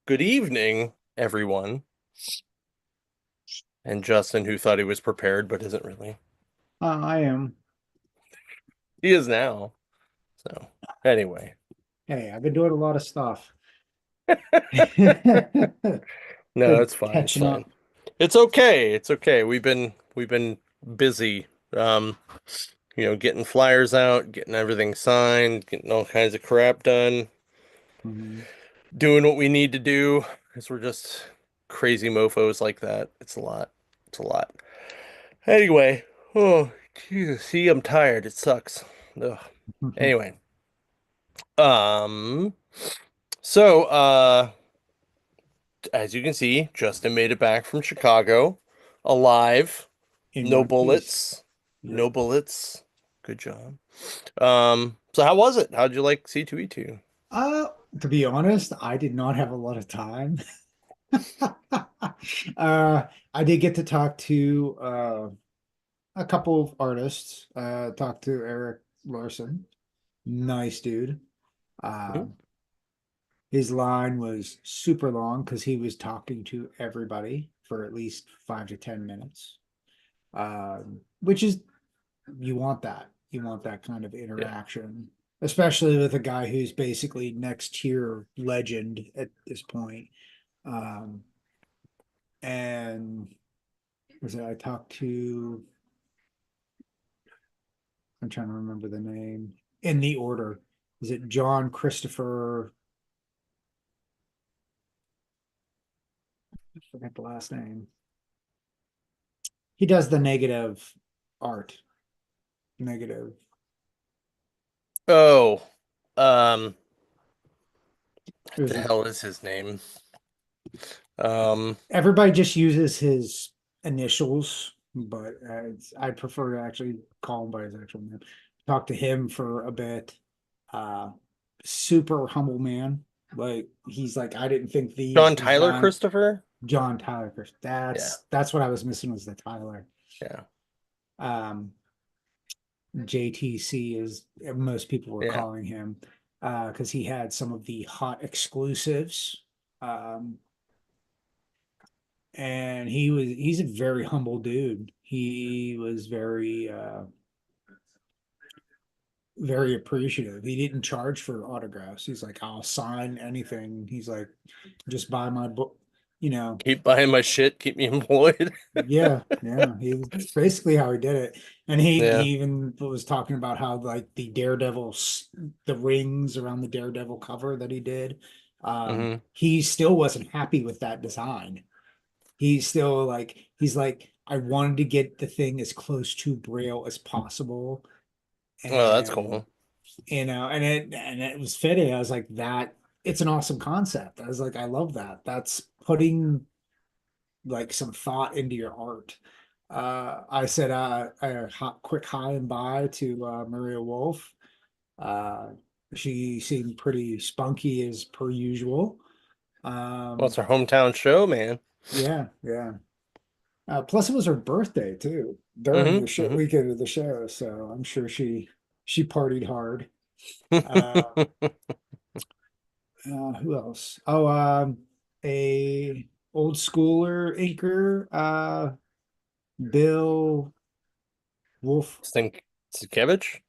Good evening, everyone. And Justin, who thought he was prepared but isn't really. I am. He is now. So, anyway. Hey, I've been doing a lot of stuff. No, Been it's fine. It's catching fine. up. It's okay. It's okay. We've been busy. Getting flyers out, getting everything signed, getting all kinds of crap done, Mhm. doing what we need to do because we're just crazy mofos like that. It's a lot. It's a lot. Anyway, oh, Jesus, see, I'm tired. It sucks. Ugh. Anyway, um, so as you can see, Justin made it back from Chicago, alive, In no one piece. bullets, no Yep. bullets. Good job. So how was it? How'd you like C2E2? Uh, to be honest, I did not have a lot of time. I did get to talk to a couple of artists. Talked to Eric Larson. Nice dude. Mhm. Um, his line was super long because he was talking to everybody for at least 5 to 10 minutes. Which is you want that. You want that kind of Yeah. interaction, especially with a guy who's basically next tier legend at this point. Um, and was it I talked to I'm trying to remember the name in the order. Is it John Christopher? I forget the last name. He does the negative art. Negative. Oh, um, It what was the a, hell is his name? Um, everybody just uses his initials, but I prefer to actually call him by his actual name. Talked to him for a bit. Uh, Super humble man. Like he's like, I didn't think these John Tyler design Christopher? John Tyler. Yeah, That's what I was missing was the Tyler. yeah, Um, JTC is most people were yeah. calling him because he had some of the hot exclusives. Um, and he's a very humble dude. He was very appreciative. He didn't charge for autographs. He's like, I'll sign anything. He's like, just buy my book, you know. Keep buying my shit, keep me employed. Yeah, yeah. He was basically how he did it. And he Yeah. even was talking about how like the rings around the Daredevil cover that he did. Hmm. He still wasn't happy with that design. He's still like he's like I wanted to get the thing as close to Braille as possible, Oh, that's and cool. and it was fitting. I was like that. It's an awesome concept. I was like, I love that. That's putting like some thought into your art. I said a quick hi and bye to Maria Wolf. Uh, she seemed pretty spunky as per usual. Well, it's Um, our hometown show, man. yeah, yeah. Plus, it was her birthday too during the Hmm. shit Hmm. weekend of the show, so I'm sure she partied hard. Uh, who else? Oh, a old schooler inker, Bill Wolf. Stink Sienkiewicz?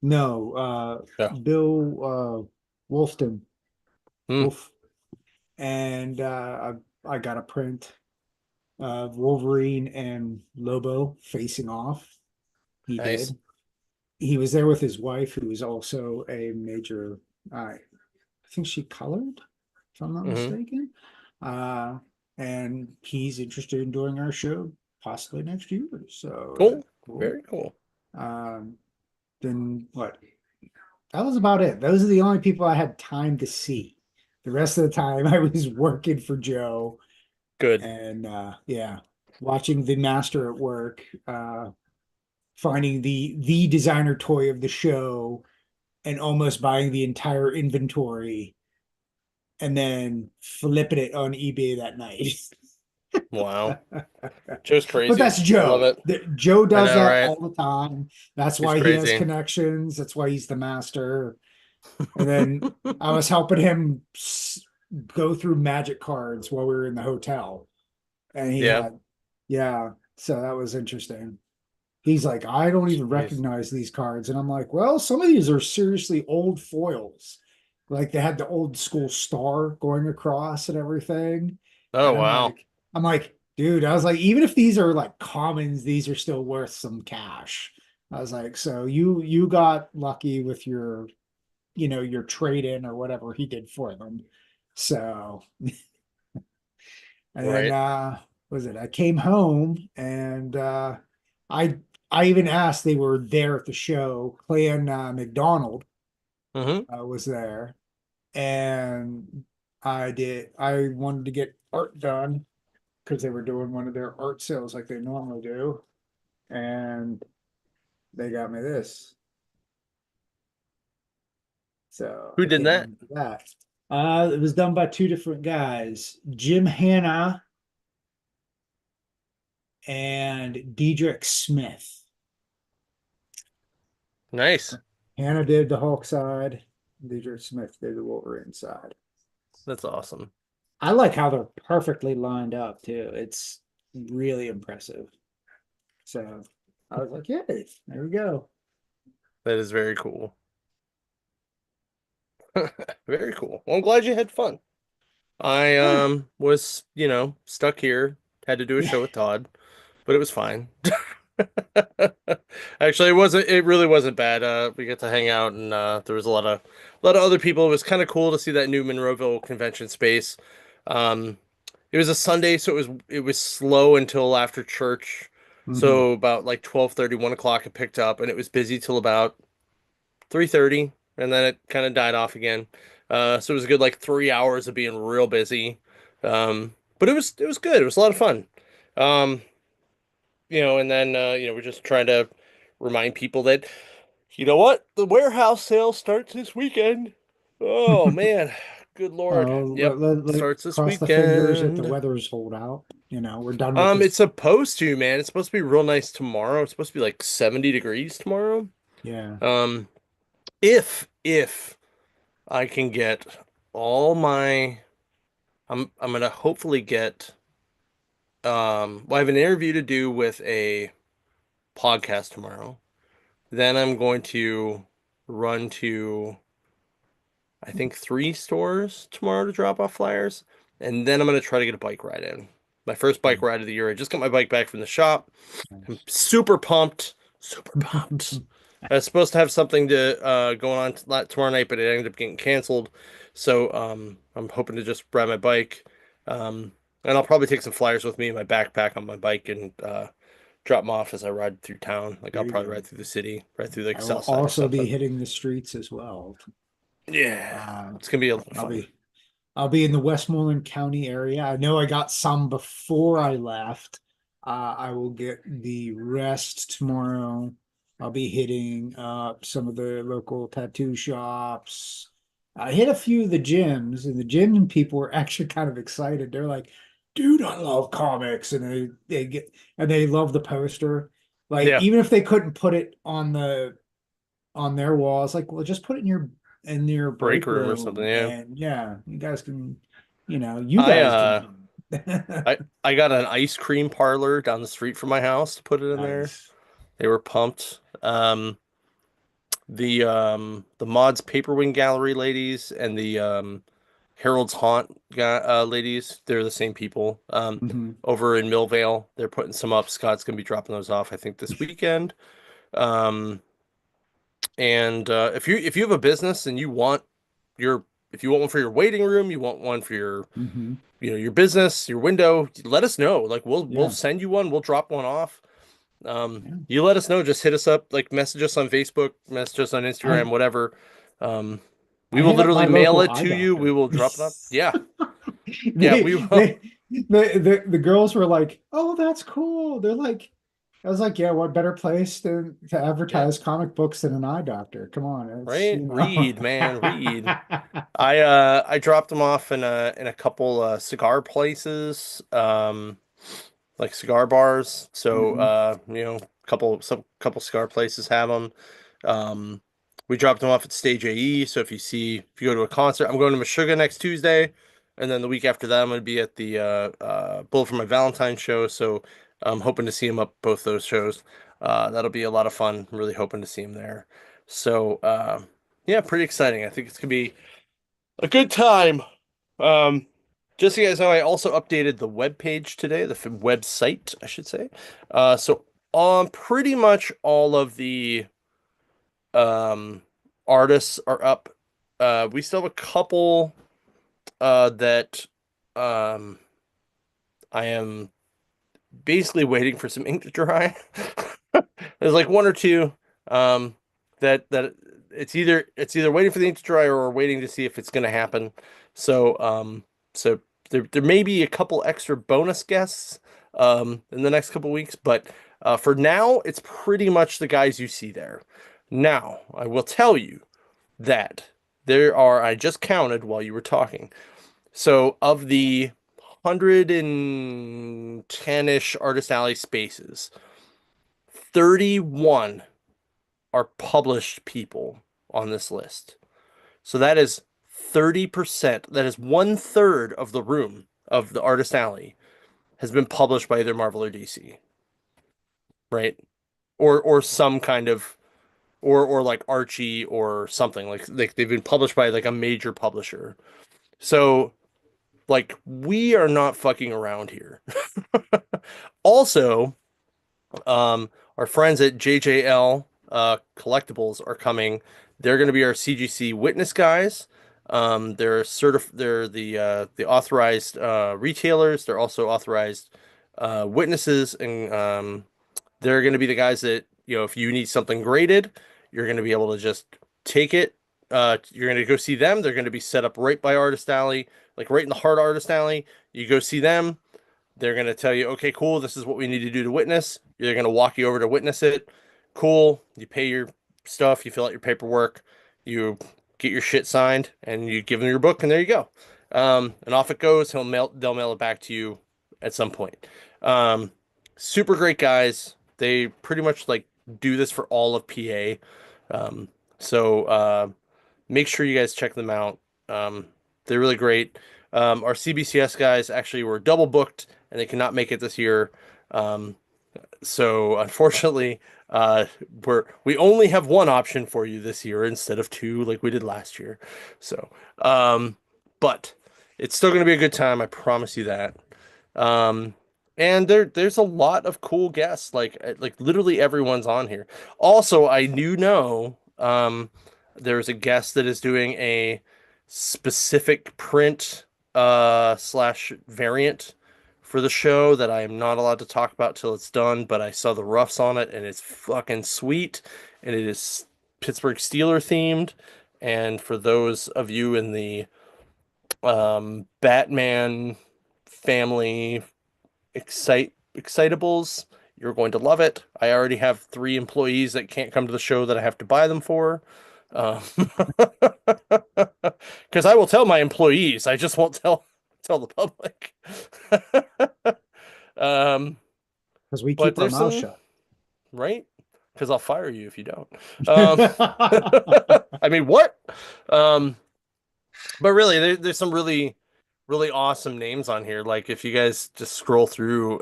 No, Yeah. Bill Wolfton. Hmm. Wolf, and I got a print of Wolverine and Lobo facing off. He Nice. did. He was there with his wife, who was also a major. I think she colored, if I'm not Hmm. mistaken. Uh, and he's interested in doing our show possibly next year. So Cool. that's cool. Very cool. Um, then what? That was about it. Those are the only people I had time to see. The rest of the time I was working for Joe Good. and yeah, watching the master at work, finding the designer toy of the show and almost buying the entire inventory and then flipping it on eBay that night. Wow. Joe's But crazy. that's I love Joe. it. Joe I does know, that right? all the time. That's He's why he has crazy. connections. That's why he's the master. And then I was helping him. go through magic cards while we were in the hotel. And he Yeah. had, yeah, so that was interesting. He's like, I don't even Jeez. recognize these cards. And I'm like, well, some of these are seriously old foils. Like they had the old school star going across and everything. Oh And wow. I'm like, dude, I was like, even if these are like commons, these are still worth some cash. I was like, so you got lucky with your, your trade in or whatever he did for them. So, and then Right. was it? I came home and I I even asked, they were there at the show. Clan McDonald Mm-hmm. was there, and I wanted to get art done because they were doing one of their art sales like they normally do, and they got me this. So Who I did came that? home with that. It was done by two different guys, Jim Hanna and Diedrich Smith. Nice. Hannah did the Hulk side. Diedrich Smith did the Wolverine side. That's awesome. I like how they're perfectly lined up too. It's really impressive. So I was like, yeah, there we go. That is very cool. Very cool. Well, I'm glad you had fun. I Yeah. was, stuck here, had to do a show with Todd, but it was fine. Actually, it really wasn't bad. We got to hang out and there was a lot of other people. It was kind of cool to see that new Monroeville convention space. Um it was a Sunday, so it was slow until after church. Hmm. So about like 12:30, 1 o'clock it picked up and it was busy till about 3:30 and then it kind of died off again. So it was a good like 3 hours of being real busy. But it was good. It was a lot of fun. Um, and then we're just trying to remind people that you know what? The warehouse sale starts this weekend. Oh man, good Lord. Oh, Yep, starts this cross the fingers that the weekend. weathers hold out. We're done with It's this. supposed to, man. It's supposed to be real nice tomorrow. It's supposed to be like 70 degrees tomorrow. Yeah. Um, if I can get all my I'm gonna hopefully get well, I have an interview to do with a podcast tomorrow. Then I'm going to run to I think 3 stores tomorrow to drop off flyers. And then I'm gonna try to get a bike ride in. My first bike ride of the year. I just got my bike back from the shop. I'm Nice. super pumped. Super pumped. I was supposed to have something to going on tomorrow night, but it ended up getting canceled. So I'm hoping to just ride my bike. And I'll probably take some flyers with me in my backpack on my bike and drop them off as I ride through town. Like There I'll you probably go. ride through the city, right through like I will South Side or also be something. hitting the streets as well. Yeah, Uh, it's gonna be a lot of I'll fun. be I'll be in the Westmoreland County area. I know I got some before I left. I will get the rest tomorrow. I'll be hitting some of the local tattoo shops. I hit a few of the gyms, and the gym people were actually kind of excited. They're like, "Dude, I love comics," and they love the poster. Like Yeah, even if they couldn't put it on their walls, like, well, just put it in your break break room or something. room, Yeah, and yeah, you guys can, you I guys can uh, come. I got an ice cream parlor down the street from my house to put it in there. Nice. They were pumped. The Mods Paperwing Gallery ladies and the Harold's Haunt ladies, they're the same people. Hmm. Over in Millvale, they're putting some up. Scott's gonna be dropping those off, I think, this weekend. Um, and if you have a business and your if you want one for your waiting room, you want one for Hmm. your business, your window, let us know. Like we'll Yeah. send you one. We'll drop one off. Yeah. You let us know. Just hit us up, like message us on Facebook, message us on I Instagram, whatever. Um, we I will hit up my literally mail local it eye to you. We doctor. will drop it up. Yeah, yeah, we They will. they the girls were like, "Oh, that's cool." They're like, I was like, "Yeah, what better place to Yeah, advertise comic books than an eye doctor? Come on, it's right. Read, man, read. I dropped them off in a couple cigar places, like cigar bars. So Mhm. couple cigar places have them. Um, we dropped them off at Stage AE. So if you go to a concert, I'm going to Meshuggah next Tuesday. and then the week after that I'm going to be at the Bullet for My Valentine show. So I'm hoping to see him up both those shows. That'll be a lot of fun. I'm really hoping to see him there. So yeah, pretty exciting. I think it's gonna be a good time. Um, just so you guys know, I also updated the web page today, the website, I should say. So on pretty much all of the um artists are up. We still have a couple that um I am basically waiting for some ink to dry. There's like one or two um that it's either waiting for the ink to dry or waiting to see if it's gonna happen. So there may be a couple extra bonus guests in the next couple weeks, but for now it's pretty much the guys you see there. Now, I will tell you that there are, I just counted while you were talking. So of the 110-ish Artist Alley spaces, 31 are published people on this list. So that is 30%. That is one third of the room of the Artist Alley has been published by either Marvel or DC, right? Or some kind of or like Archie or something like they've been published by like a major publisher. So like we are not fucking around here. Also, our friends at JJL Collectibles are coming. They're going to be our CGC witness guys. They're the authorized retailers. They're also authorized witnesses, and they're going to be the guys that, if you need something graded, you're going to be able to just take it. You're going to go see them. They're going to be set up right by Artist Alley, like right in the heart of Artist Alley. You go see them. They're going to tell you, okay, cool, this is what we need to do to witness. They're going to walk you over to witness it. Cool. You pay your stuff, you fill out your paperwork, you get your shit signed, and you give them your book, and there you go. And off it goes. They'll mail it back to you at some point. Um, Super great guys. They pretty much like do this for all of PA. So make sure you guys check them out. They're really great. Our CBCS guys actually were double booked and they cannot make it this year. Um, so unfortunately, we only have one option for you this year instead of two like we did last year. So, but it's still going to be a good time. I promise you that. Um, and there's a lot of cool guests. Like literally everyone's on here. Also, I do know there's a guest that is doing a specific print slash variant for the show that I am not allowed to talk about till it's done, but I saw the roughs on it and it's fucking sweet and it is Pittsburgh Steeler themed. And for those of you in the Batman family excitables, you're going to love it. I already have 3 employees that can't come to the show that I have to buy them for. Um, because I will tell my employees, I just won't tell the public. Um, Because we but keep our there's mouth some, shut. right? Because I'll fire you if you don't. Um, I mean, what? Um, but really, there's some really awesome names on here. Like if you guys just scroll through,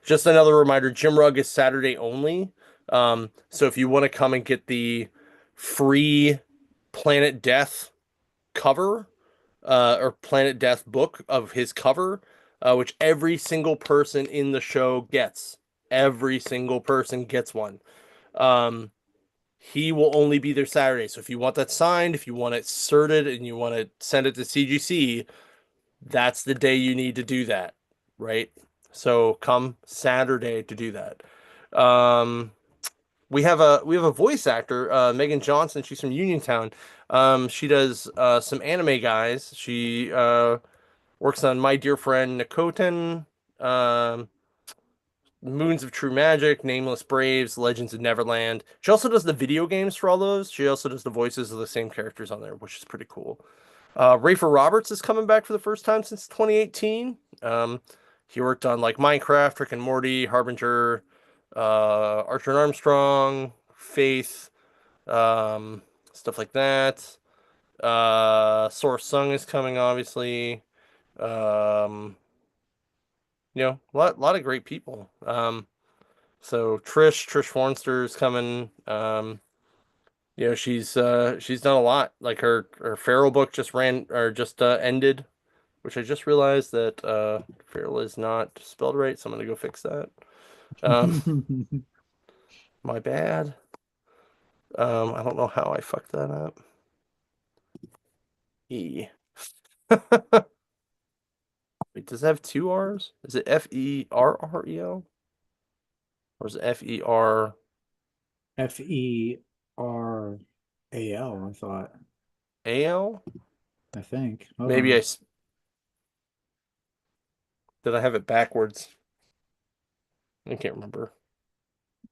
just another reminder, Jim Rugg is Saturday only. So if you want to come and get the free Planet Death cover, or Planet Death book of his cover, which every single person in the show gets. Every single person gets one. Um, he will only be there Saturday. So if you want that signed, if you want it certed, and you want to send it to CGC, that's the day you need to do that, right? So come Saturday to do that. Um, we have a voice actor, Megan Johnson. She's from Uniontown. She does some anime guys. She works on My Dear Friend Nikoten, um, Moons of True Magic, Nameless Braves, Legends of Neverland. She also does the video games for all those. She also does the voices of the same characters on there, which is pretty cool. Rafer Roberts is coming back for the first time since 2018. He worked on like Minecraft, Rick and Morty, Harbinger, Archer and Armstrong, Faith, stuff like that. Source Sung is coming, obviously. Um, a lot of great people. So Trish Fornster's coming. She's done a lot. Like her Feral book just ran or just ended, which I just realized that Feral is not spelled right, so I'm gonna go fix that. Um, my bad. I don't know how I fucked that up. E. Wait, does it have two R's? Is it Ferrel? Or is it Fer? Feral, I thought. Al? I think. Hold Maybe on. did I have it backwards? I can't remember.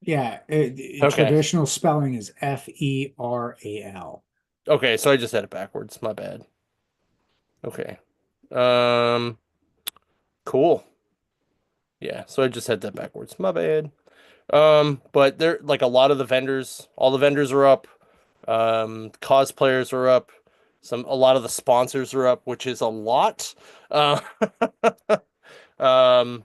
Yeah, Okay. traditional spelling is Feral. Okay, so I just had it backwards. My bad. Okay. Um, cool. Yeah, so I just had that backwards. My bad. But there like a lot of the vendors, all the vendors are up. Cosplayers are up. A lot of the sponsors are up, which is a lot. Uh, um,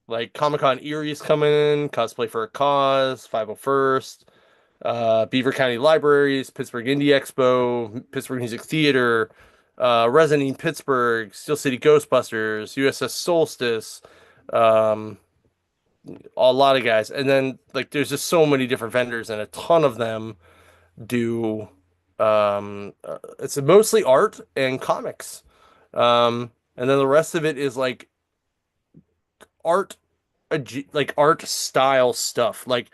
like Comic-Con Erie's coming in, Cosplay for a Cause, 501st, Beaver County Libraries, Pittsburgh Indie Expo, Pittsburgh Music Theater, Resident Evil Pittsburgh, Steel City Ghostbusters, USS Solstice, um, a lot of guys. And then like there's just so many different vendors and a ton of them do it's mostly art and comics. And then the rest of it is like art like art style stuff. Like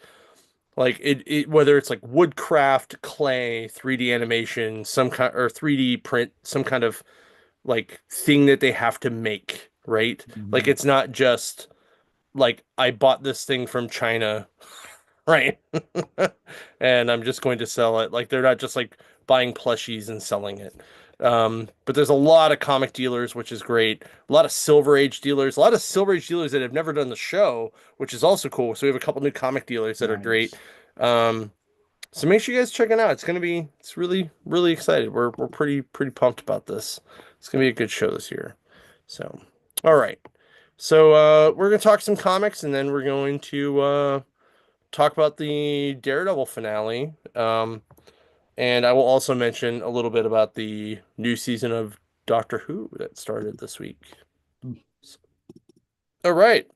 it whether it's like woodcraft, clay, 3D animation, some kind or 3D print, some kind of like thing that they have to make, right? Like Mhm. it's not just like I bought this thing from China, right? And I'm just going to sell it. Like they're not just like buying plushies and selling it. But there's a lot of comic dealers, which is great. A lot of Silver Age dealers, a lot of Silver Age dealers that have never done the show, which is also cool. So we have a couple new comic dealers that are great. Nice. Um, so make sure you guys check it out. It's really, really excited. We're pretty pumped about this. It's gonna be a good show this year. So, all right. So we're gonna talk some comics and then we're going to talk about the Daredevil finale. And I will also mention a little bit about the new season of Doctor Who that started this week. All right.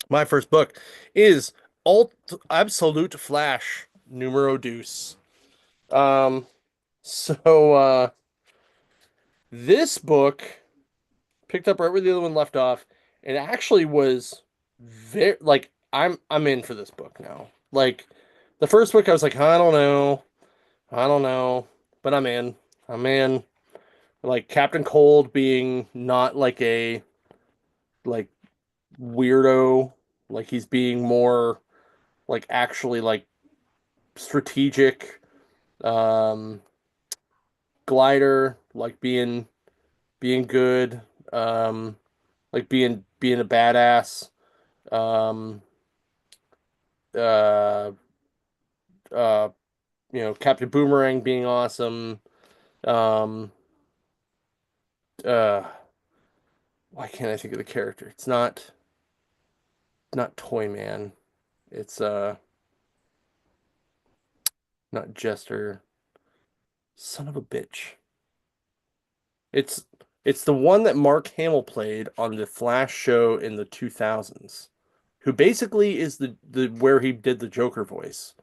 My first book is Alt Absolute Flash Numero Deuce. Um, so this book picked up right where the other one left off, and actually was very like I'm in for this book now. Like the first book, I was like, I don't know, but I'm in. I'm in. Like Captain Cold being not like a like weirdo, like he's being more like actually like strategic. Um, Glider like being good. Like being a badass. Um, uh, uh, Captain Boomerang being awesome. Um, uh, why can't I think of the character? It's not Toy Man. It's not Jester. Son of a bitch. It's it's the one that Mark Hamill played on the Flash show in the 2000s, who basically is the where he did the Joker voice,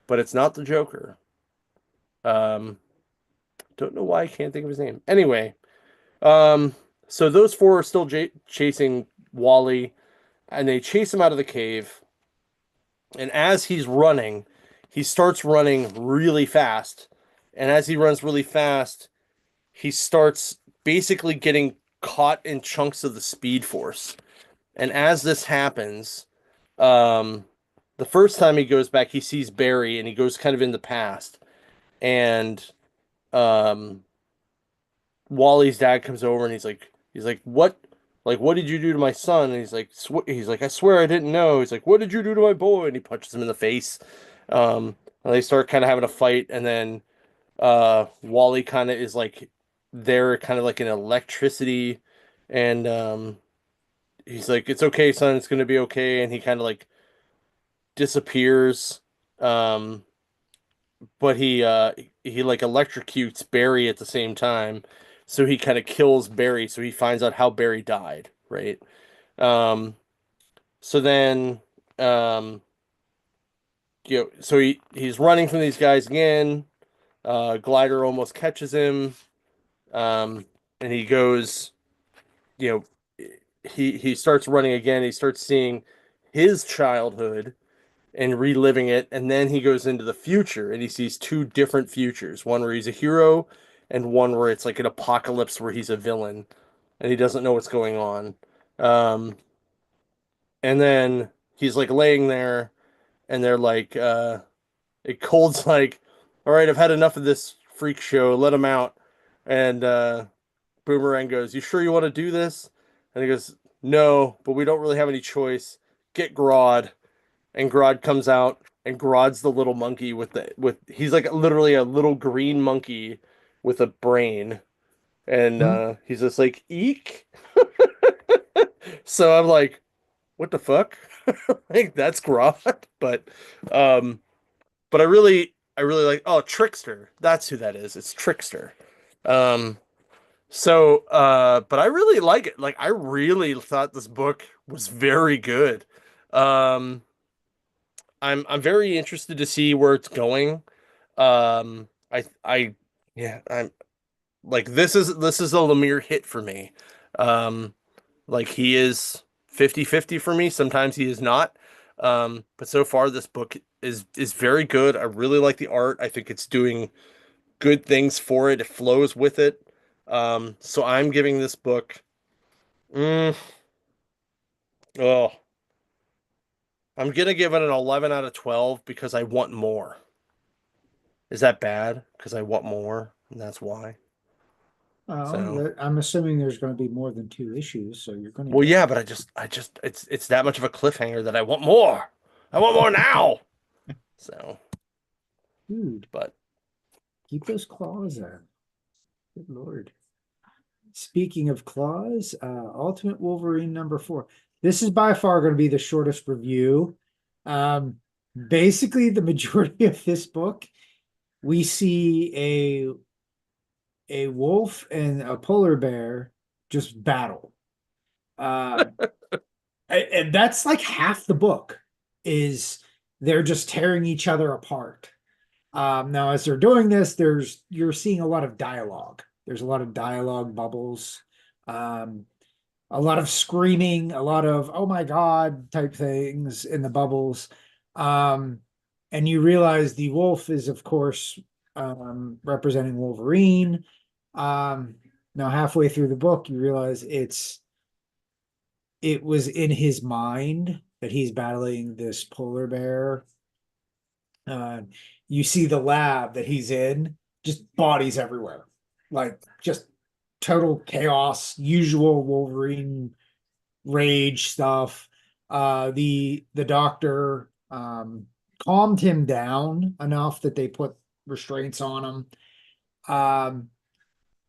but it's not the Joker. Um, don't know why I can't think of his name. Anyway, um, so those four are still chasing Wally, and they chase him out of the cave. And as he's running, he starts running really fast. And as he runs really fast, he starts basically getting caught in chunks of the Speed Force. And as this happens, um, the first time he goes back, he sees Barry and he goes kind of in the past. And um, Wally's dad comes over and he's like, what? Like, what did you do to my son? And he's like, I swear I didn't know. He's like, what did you do to my boy? And he punches him in the face. And they start kind of having a fight, and then Wally kind of is like there, kind of like an electricity, and he's like, "It's okay, son. It's gonna be okay." And he kind of like disappears. Um, but he like electrocutes Barry at the same time, so he kind of kills Barry. So he finds out how Barry died, right? Um, so then, um, so he's running from these guys again. Glider almost catches him, um, and he goes, you know, he starts running again. He starts seeing his childhood and reliving it, and then he goes into the future and he sees two different futures, one where he's a hero and one where it's like an apocalypse where he's a villain and he doesn't know what's going on. Um, and then he's like laying there and they're like Cold's like, all right, I've had enough of this freak show, let him out. And Boomerang goes, you sure you want to do this? And he goes, no, but we don't really have any choice. Get Grodd. And Grodd comes out, and Grodd's the little monkey with he's like literally a little green monkey with a brain, and Hmm? he's just like eek. So I'm like, what the fuck? Like that's Grodd, um, but I really like, oh, Trickster. That's who that is. It's Trickster. Um, but I really like it. Like I really thought this book was very good. Um, I'm very interested to see where it's going. I yeah, I'm like this is a Lemire hit for me. Um, like he is 50-50 for me. Sometimes he is not. But so far this book is very good. I really like the art. I think it's doing good things for it. It flows with it. So I'm giving this book mm, oh, I'm gonna give it an 11 out of 12 because I want more. Is that bad? Because I want more, and that's why. So, I'm assuming there's going to be more than two issues, so you're going to well, get yeah, but it's that much of a cliffhanger that I want more. I want more now. So, dude. but Keep those claws in. Good Lord. Speaking of claws, Ultimate Wolverine #4. This is by far going to be the shortest review. Um, Basically, the majority of this book, we see a wolf and a polar bear just battle. Um, and that's like half the book is they're just tearing each other apart. Now, as they're doing this, you're seeing a lot of dialogue. There's a lot of dialogue bubbles, um, a lot of screaming, a lot of "oh my God" type things in the bubbles. Um, and you realize the wolf is, of course, representing Wolverine. Um, Now, halfway through the book, you realize it was in his mind that he's battling this polar bear. uh, you see the lab that he's in, just bodies everywhere, like just total chaos, usual Wolverine rage stuff. The doctor calmed him down enough that they put restraints on him. Um,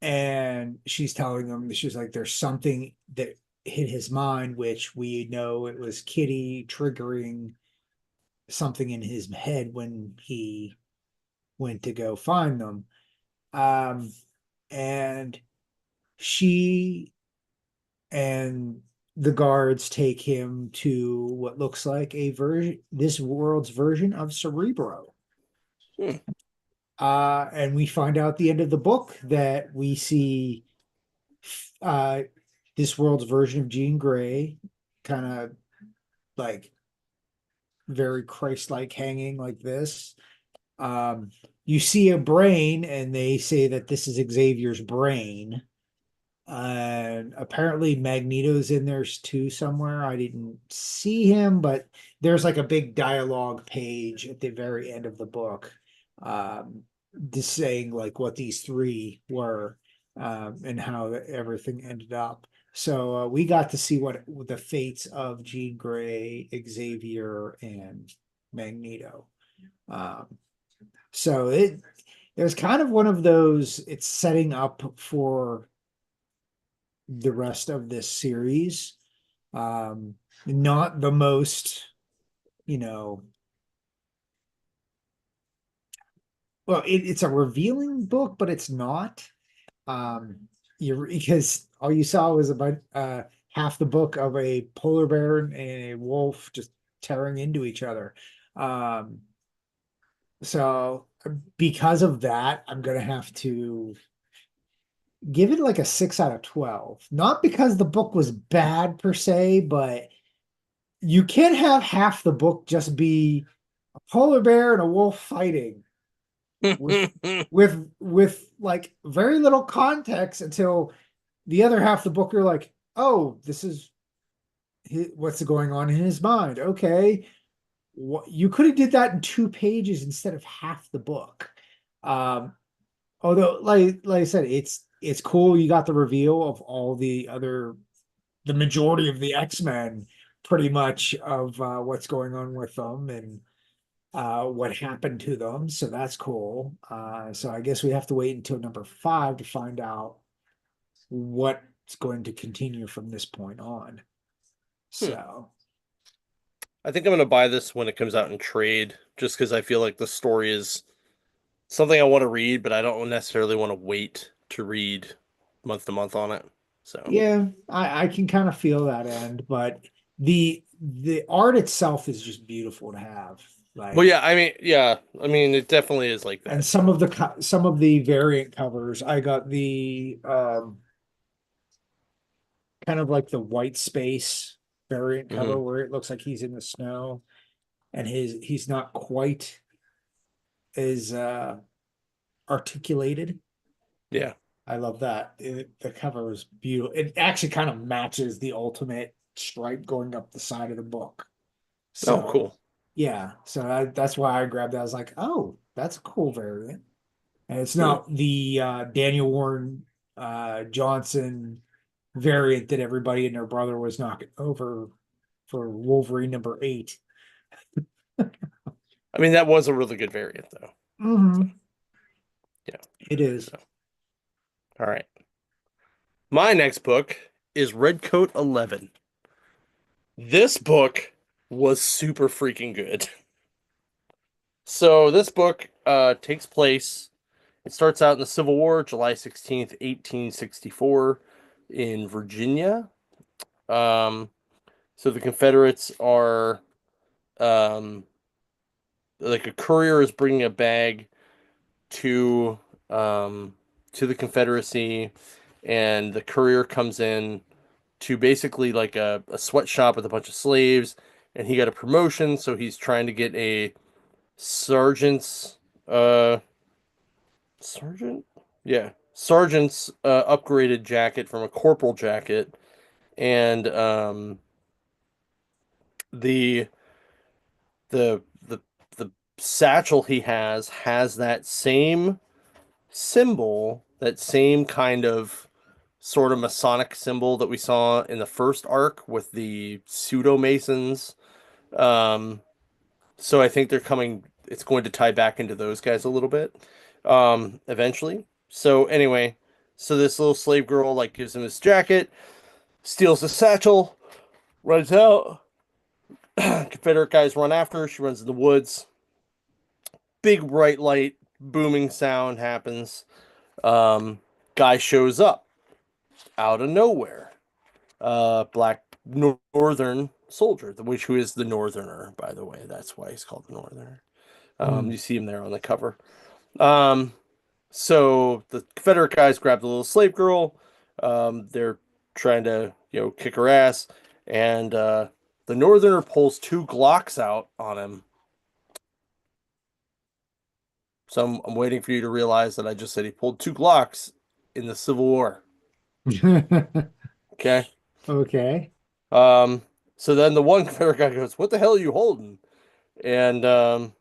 and she's telling him, she's like, there's something that hit his mind, which we know it was Kitty triggering something in his head when he went to go find them. Um, and she and the guards take him to what looks like a version, this world's version of Cerebro. hmm. And we find out at the end of the book that we see uh, this world's version of Jean Grey, kind of like very Christ-like hanging like this. Um, you see a brain, and they say that this is Xavier's brain. And apparently Magneto's in there too somewhere. I didn't see him, but there's like a big dialogue page at the very end of the book, um, just saying like what these three were, and how everything ended up. So we got to see what the fates of Jean Grey, Xavier, and Magneto. Um, so it was kind of one of those. It's setting up for the rest of this series. Um, Not the most, you know, well, it's a revealing book, but it's not. You because all you saw was about half the book of a polar bear and a wolf just tearing into each other. Um, so because of that, I'm gonna have to give it like a 6 out of 12. Not because the book was bad per se, but you can't have half the book just be a polar bear and a wolf fighting with with like very little context until the other half of the book you're like, oh, this is what's going on in his mind. Okay, what you could have did that in 2 pages instead of half the book. Um, Although, like I said, it's cool. You got the reveal of all the majority of the X-Men, pretty much of what's going on with them and what happened to them. So that's cool. So I guess we have to wait until number 5 to find out what's going to continue from this point on. Hmm. So I think I'm gonna buy this when it comes out in trade, just because I feel like the story is something I want to read, but I don't necessarily want to wait to read month to month on it. So, yeah, I can kind of feel that end, but the art itself is just beautiful to have. well, Like, yeah, I mean, it definitely is like and that. some of the variant covers, I got the kind of like the white space variant cover Hmm. where it looks like he's in the snow and he's not quite as articulated. Yeah. I love that. The cover is beautiful. It actually kind of matches the ultimate stripe going up the side of the book. Oh, So cool. yeah, so that's why I grabbed that. I was like, oh, that's a cool variant. And it's Hmm. not the Daniel Warren Johnson variant that everybody and their brother was knocking over for Wolverine number 8. I mean, that was a really good variant, though. So, Mm-hmm. yeah. It is. So, all right. My next book is Redcoat 11. This book was super freaking good. So, this book takes place, it starts out in the Civil War, July 16th, 1864, in Virginia. Um, so, the Confederates are um, like a courier is bringing a bag to um, to the Confederacy, and the courier comes in to basically like a sweatshop with a bunch of slaves, and he got a promotion, so he's trying to get a sergeant's uh sergeant, yeah, sergeant's upgraded jacket from a corporal jacket, and the the the satchel he has that same symbol, that same kind of sort of Masonic symbol that we saw in the first arc with the pseudo Masons. Um, so I think they're coming, it's going to tie back into those guys a little bit eventually. So anyway, so this little slave girl like gives him his jacket, steals the satchel, runs out. Confederate guys run after her. She runs in the woods. Big bright light, booming sound happens. Um, Guy shows up out of nowhere. Black northern soldier, which who is the Northerner, by the way. That's why he's called the Northerner. Mm. You see him there on the cover. Um, so the Confederate guys grab the little slave girl. They're trying to, kick her ass, and the Northerner pulls two Glocks out on him. So I'm waiting for you to realize that I just said he pulled two Glocks in the Civil War. Okay. Okay. Um, so then the one Confederate guy goes, "What the hell are you holding?" And the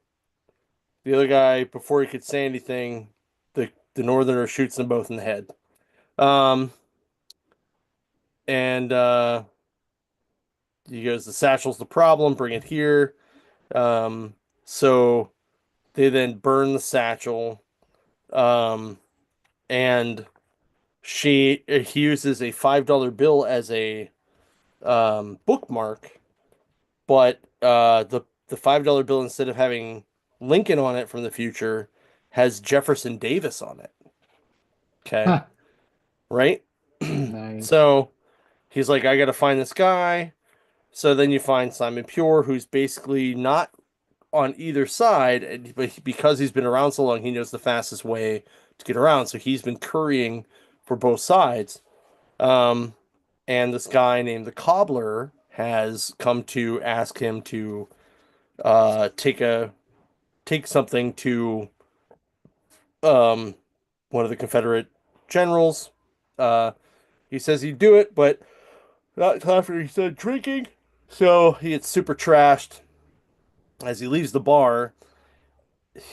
other guy, before he could say anything, the Northerner shoots them both in the head. Um, and he goes, "The satchel's the problem. Bring it here." Um, so they then burn the satchel. Um, and he uses a $5 bill as a bookmark, but the $5 bill, instead of having Lincoln on it from the future, has Jefferson Davis on it. Okay, Huh. right? Nice. So he's like, I gotta find this guy. So then you find Simon Pure, who's basically not on either side, but because he's been around so long, he knows the fastest way to get around. So he's been currying for both sides. Um, and this guy named the Cobbler has come to ask him to take something to um, one of the Confederate generals. Uh, he says he'd do it, but not after he said drinking. So he gets super trashed as he leaves the bar.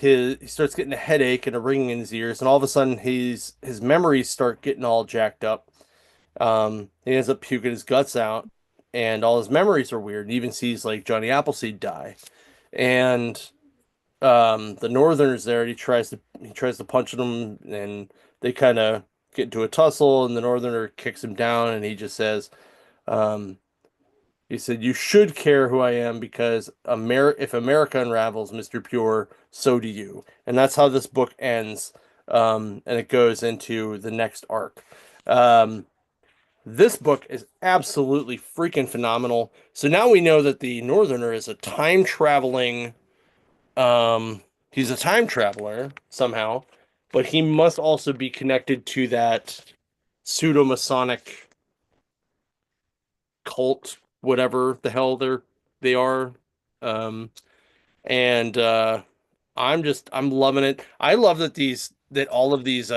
He starts getting a headache and a ringing in his ears, and all of a sudden his memories start getting all jacked up. He ends up puking his guts out, and all his memories are weird. He even sees like Johnny Appleseed die, and the Northerners there. He tries to punch them, and they kind of get into a tussle, and the Northerner kicks him down, and he just says, um, he said, "You should care who I am because if America unravels, Mr. Pure, so do you." And that's how this book ends. And it goes into the next arc. Um, this book is absolutely freaking phenomenal. So now we know that the Northerner is a time traveling, um, he's a time traveler somehow, but he must also be connected to that pseudo-Masonic cult, whatever the hell they are. Um, and I'm loving it. I love that all of these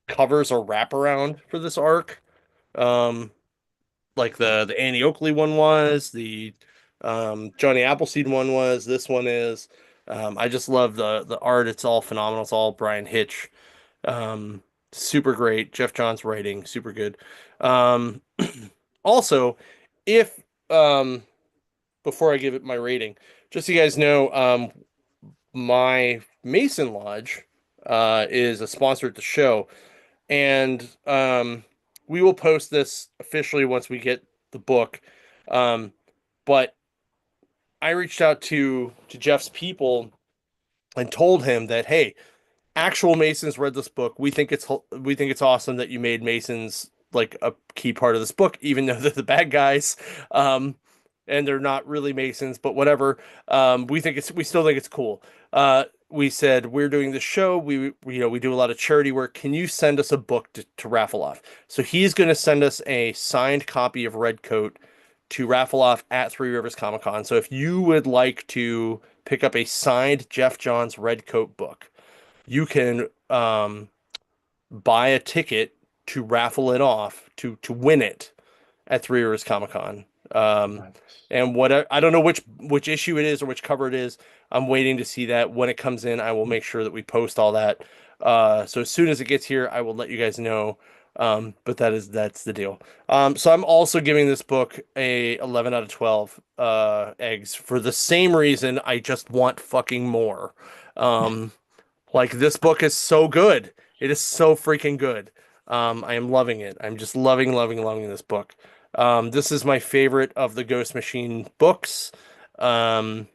covers are wraparound for this arc. Um, like the Annie Oakley one was, the Johnny Appleseed one was, this one is. I just love the art. It's all phenomenal. It's all Brian Hitch. Um, Super great. Jeff Johns writing, super good. Um, also, if um, before I give it my rating, just so you guys know, my Mason Lodge is a sponsor at the show, and we will post this officially once we get the book. Um, but I reached out to Jeff's people and told him that, hey, actual Masons read this book. We think it's awesome that you made Masons like a key part of this book, even though they're the bad guys, um, and they're not really Masons, but whatever. We still think it's cool. We said we're doing this show. We do a lot of charity work. Can you send us a book to raffle off? So he's going to send us a signed copy of Red Coat to raffle off at Three Rivers Comic Con. So if you would like to pick up a signed Jeff Johns Red Coat book, you can buy a ticket to raffle it off to win it at Three Rivers Comic Con. Um, Nice. and what I don't know which issue it is or which cover it is. I'm waiting to see that. When it comes in, I will make sure that we post all that. So as soon as it gets here, I will let you guys know. But that's the deal. So I'm also giving this book a 11 out of 12 eggs for the same reason. I just want fucking more. Um, like this book is so good. It is so freaking good. I am loving it. I'm just loving, loving, loving this book. This is my favorite of the Ghost Machine books. Um,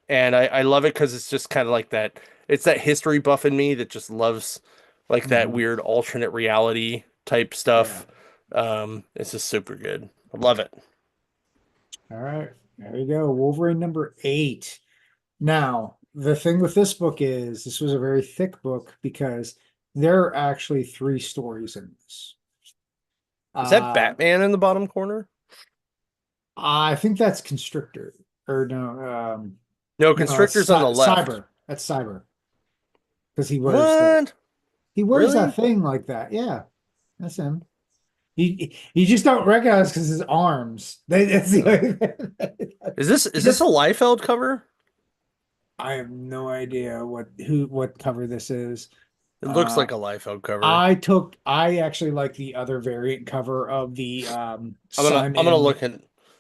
and I love it because it's just kind of like that. It's that history buff in me that just loves like that Mhm. weird alternate reality type Yeah. stuff. It's just super good. I love it. All right. There you go. Wolverine number 8. Now, the thing with this book is this was a very thick book because there are actually 3 stories in this. Is that Uh, Batman in the bottom corner? I think that's Constrictor. Or no, No, no, that's Constrictor's on the left. Cyber. That's Cyber. Because What? he wears that Really? thing like that. Yeah, that's him. You just don't recognize because his arms. That's the Oh. only thing. Is this He is this a does. Liefeld cover? I have no idea what cover this is. It looks Uh, like a Liefeld cover. I actually like the other variant cover of the I'm gonna I'm gonna Simon. look at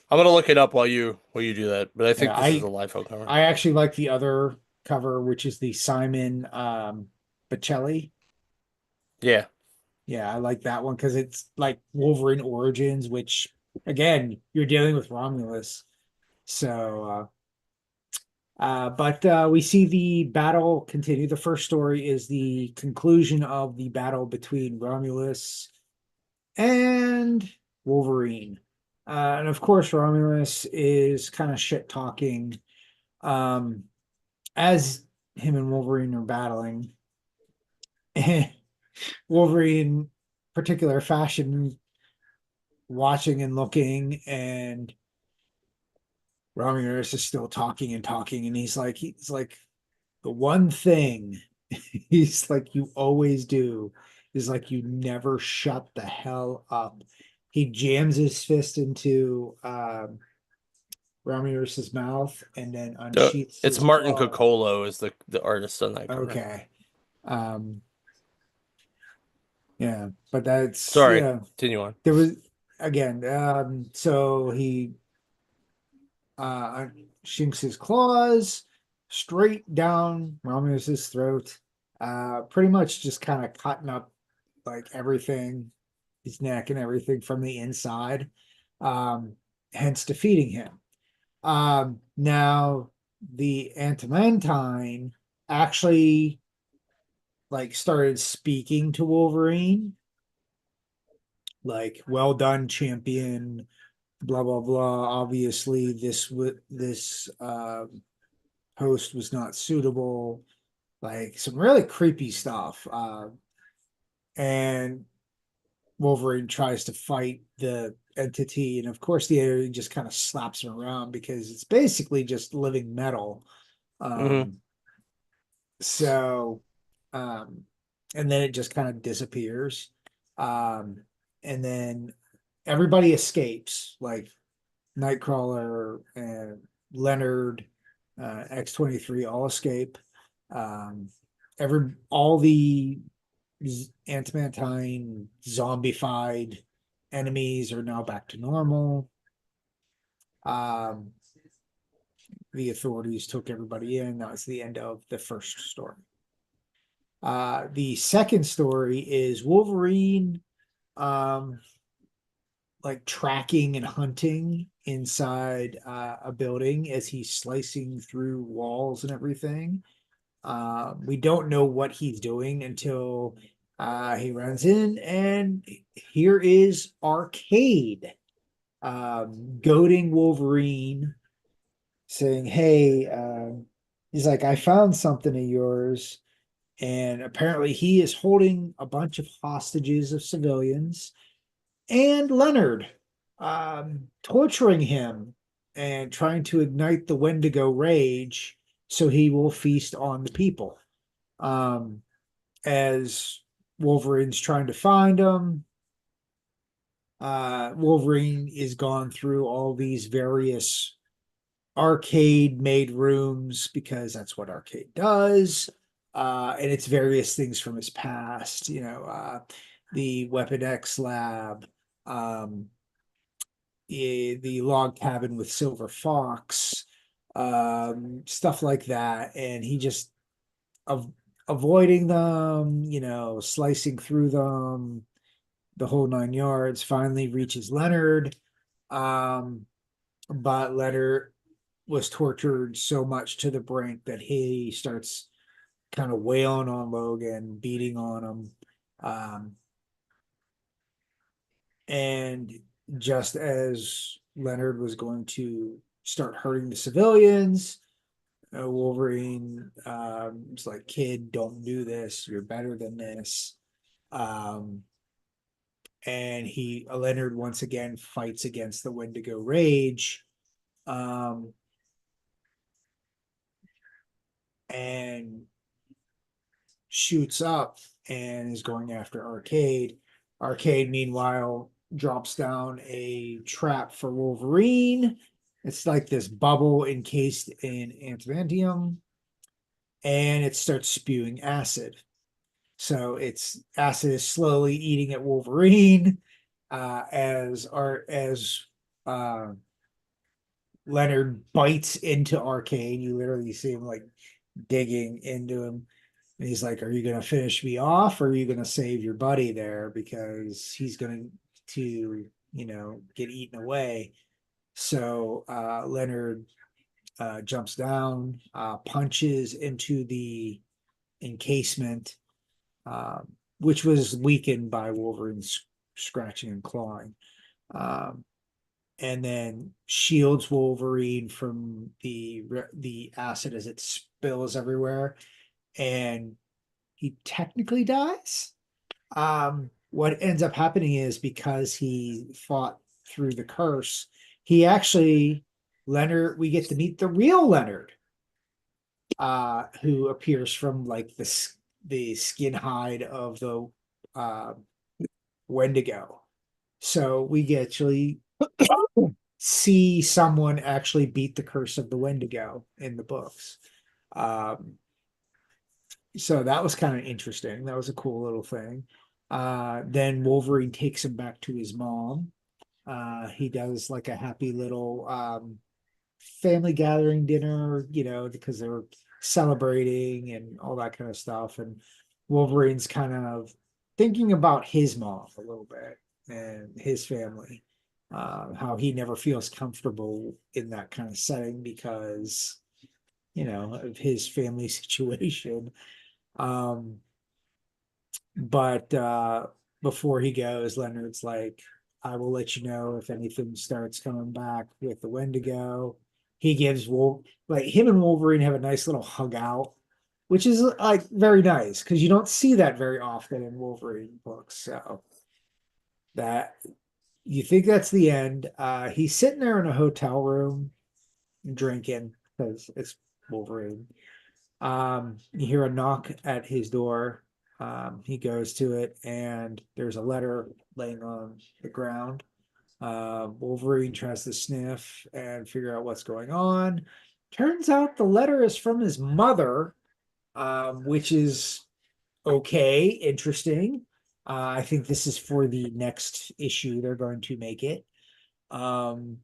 I'm gonna look it up while you do that. But I Yeah, think this is a Liefeld cover. I actually like the other cover, which is the Simon Bocelli. Yeah. Yeah, I like that one because it's like Wolverine Origins, which again, you're dealing with Romulus. So but we see the battle continue. The first story is the conclusion of the battle between Romulus and Wolverine. And of course, Romulus is kind of shit talking um, as him and Wolverine are battling. Wolverine, particular fashion, watching and looking, and Romulus is still talking and talking, and he's like, the one thing he's like, you always do is like, you never shut the hell up. He jams his fist into Romulus's mouth and then unsheaths It's his Martin claw. Coccolo is the artist on that cover. Okay. Um, yeah, but that's, Sorry, yeah, continue on. there was again, so he shinks his claws straight down Romulus's throat, pretty much just kind of cutting up like everything, his neck and everything from the inside, um, hence defeating him. Now the Antimantine actually like started speaking to Wolverine, like, well done, champion, blah blah blah. Obviously, this post was not suitable. Like some really creepy stuff. And Wolverine tries to fight the entity, and of course, the entity just kind of slaps him around because it's basically just living metal. Hmm. Um, so, um, and then it just kind of disappears. Um, and then everybody escapes, like Nightcrawler and Leonard, X-23 all escape. Um, all the Antimantine zombified enemies are now back to normal. Um, the authorities took everybody in. That was the end of the first story. The second story is Wolverine, um, like tracking and hunting inside a building as he's slicing through walls and everything. We don't know what he's doing until he runs in, and here is Arcade, goading Wolverine, saying, "Hey," he's like, "I found something of yours." And apparently, he is holding a bunch of hostages of civilians and Leonard, torturing him and trying to ignite the Wendigo rage so he will feast on the people. Um, as Wolverine's trying to find him, Wolverine is gone through all these various arcade made rooms because that's what arcade does. And it's various things from his past, the Weapon X lab, um, the log cabin with Silver Fox, stuff like that. And he just of avoiding them, slicing through them, the whole 9 yards. Finally reaches Leonard, um, but Leonard was tortured so much to the brink that he starts kind of wailing on Logan, beating on him. Um, and just as Leonard was going to start hurting the civilians, Wolverine was like, "Kid, don't do this. You're better than this." Um, and Leonard once again fights against the Wendigo Rage, um, and shoots up and is going after Arcade. Arcade, meanwhile, drops down a trap for Wolverine. It's like this bubble encased in adamantium, and it starts spewing acid. So its acid is slowly eating at Wolverine, as uh, Leonard bites into Arcade. You literally see him like digging into him. And he's like, "Are you gonna finish me off, or are you gonna save your buddy there because he's going to, get eaten away?" So Leonard jumps down, punches into the encasement, um, which was weakened by Wolverine's scratching and clawing, um, and then shields Wolverine from the acid as it spills everywhere, and he technically dies. What ends up happening is because he fought through the curse, he actually Leonard. We get to meet the real Leonard, who appears from like the skin hide of the uh, Wendigo. So we actually see someone actually beat the curse of the Wendigo in the books. Um, so that was kind of interesting. That was a cool little thing. Then Wolverine takes him back to his mom. He does like a happy little family gathering dinner, because they were celebrating and all that kind of stuff. And Wolverine's kind of thinking about his mom a little bit and his family, how he never feels comfortable in that kind of setting because, of his family situation. Um, but before he goes, Leonard's like, "I will let you know if anything starts coming back with the Wendigo." He gives like him and Wolverine have a nice little hug out, which is like very nice because you don't see that very often in Wolverine books. So that you think that's the end. He's sitting there in a hotel room drinking because it's Wolverine. You hear a knock at his door. He goes to it, and there's a letter laying on the ground. Wolverine tries to sniff and figure out what's going on. Turns out the letter is from his mother, which is okay, interesting. I think this is for the next issue. They're going to make it. Um,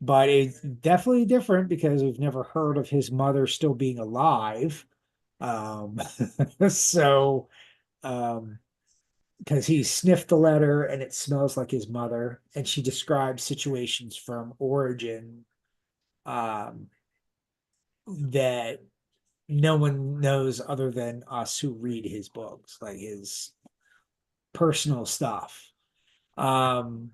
but it's definitely different because we've never heard of his mother still being alive. Um, so, um, because he sniffed the letter and it smells like his mother, and she describes situations from Origin, um, that no one knows other than us who read his books, like his personal stuff. Um,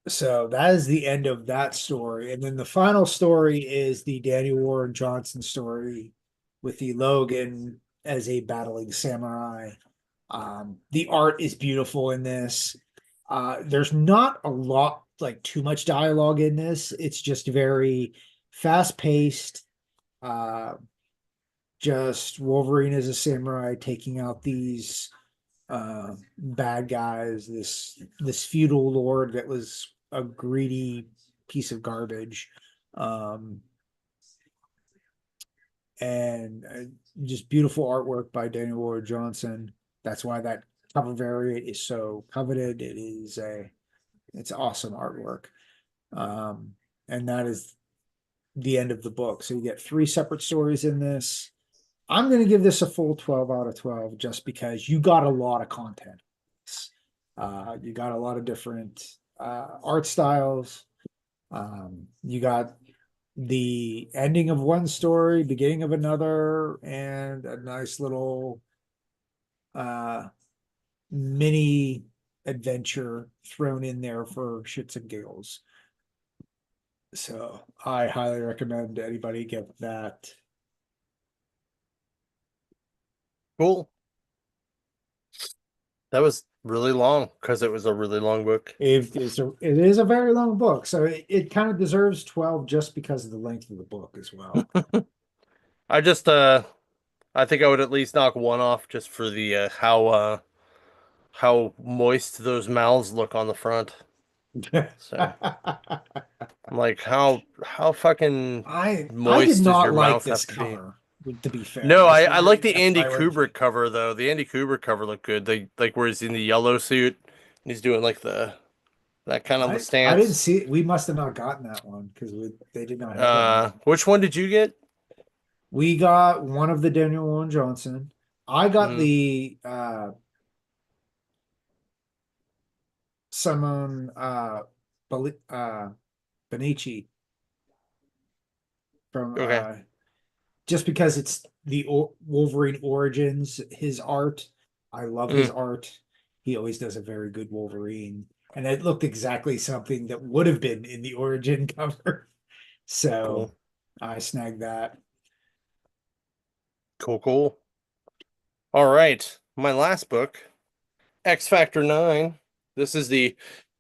so that is the end of that story. And then the final story is the Daniel Warren Johnson story with the Logan as a battling samurai. The art is beautiful in this. There's not a lot, like too much dialogue in this. It's just very fast paced. Uh, just Wolverine as a samurai taking out these bad guys, this feudal lord that was a greedy piece of garbage. Um, and just beautiful artwork by Daniel Ward Johnson. That's why that cover variant is so coveted. It's awesome artwork. Um, and that is the end of the book. So you get three separate stories in this. I'm going to give this a full 12 out of 12 just because you got a lot of content. You got a lot of different art styles. You got the ending of one story, beginning of another, and a nice little uh, mini adventure thrown in there for shits and giggles. So I highly recommend anybody get that. Cool. That was really long because it was a really long book. It is a very long book, so it kind of deserves 12 just because of the length of the book as well. I just I think I would at least knock one off just for the how moist those mouths look on the front. So I'm like, how fucking I did moist does not your like mouth this have to be? cover, to be fair. No, This I like very the kept Andy my Kubrick attention. cover though. The Andy Kubrick cover looked good. They like where he's in the yellow suit and he's doing like the that kind of a I didn't stance. see it. We must have not gotten that one because they did not have that one. Which one did you get? We got one of the Daniel Warren Johnson. I got Hmm. the Simone Benici from Okay. just because it's the Wolverine origins, his art. I love his Mm, art. He always does a very good Wolverine. And it looked exactly something that would have been in the origin cover. So cool. I snagged that. Cool, cool. All right. My last book, X Factor 9. This is the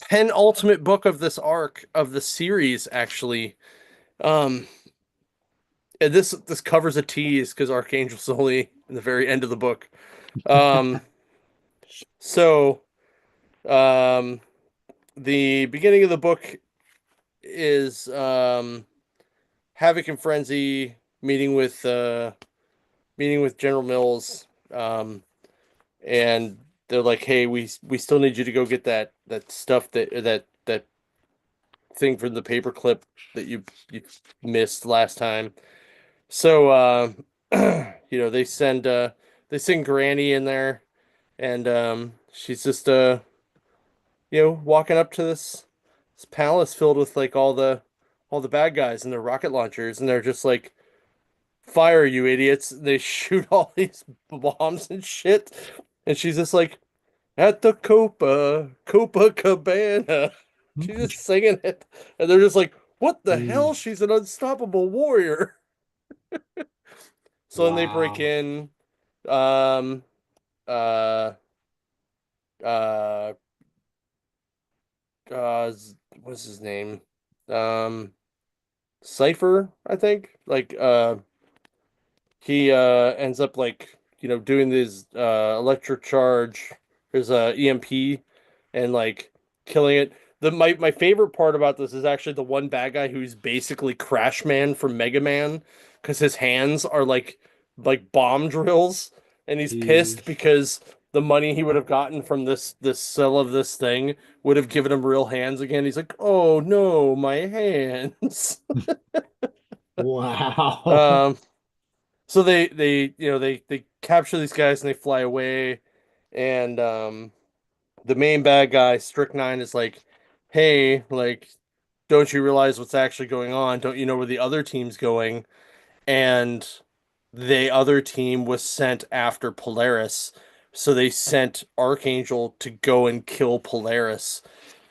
penultimate book of this arc of the series, actually. Um, and this covers a tease because Archangel's only in the very end of the book. Um, so um, the beginning of the book is Havoc and Frenzy meeting with General Mills, and they're like, "Hey, we still need you to go get that stuff that thing from the paperclip that you missed last time." So they send Granny in there, and she's just walking up to this palace filled with like all the bad guys and their rocket launchers, and they're just like, "Fire, you idiots!" And they shoot all these bombs and shit, and she's just like, "At the Copacabana." She's just singing it, and they're just like, "What the hell? Jeez. She's an unstoppable warrior." So then they break Wow. in, um, uh, uh, uh, what's his name? Um, Cypher, I think. Like, he ends up like doing this electric charge, his EMP, and like killing it. My favorite part about this is actually the one bad guy who's basically Crash Man from Mega Man, because his hands are like bomb drills, and he's pissed Jeez. because the money he would have gotten from this sell of this thing would have given him real hands again. He's like, "Oh no, my hands." Wow. um so they capture these guys and they fly away, and the main bad guy Strychnine is like, "Hey, like, don't you realize what's actually going on? Don't you know where the other team's going?" And the other team was sent after Polaris, so they sent Archangel to go and kill Polaris.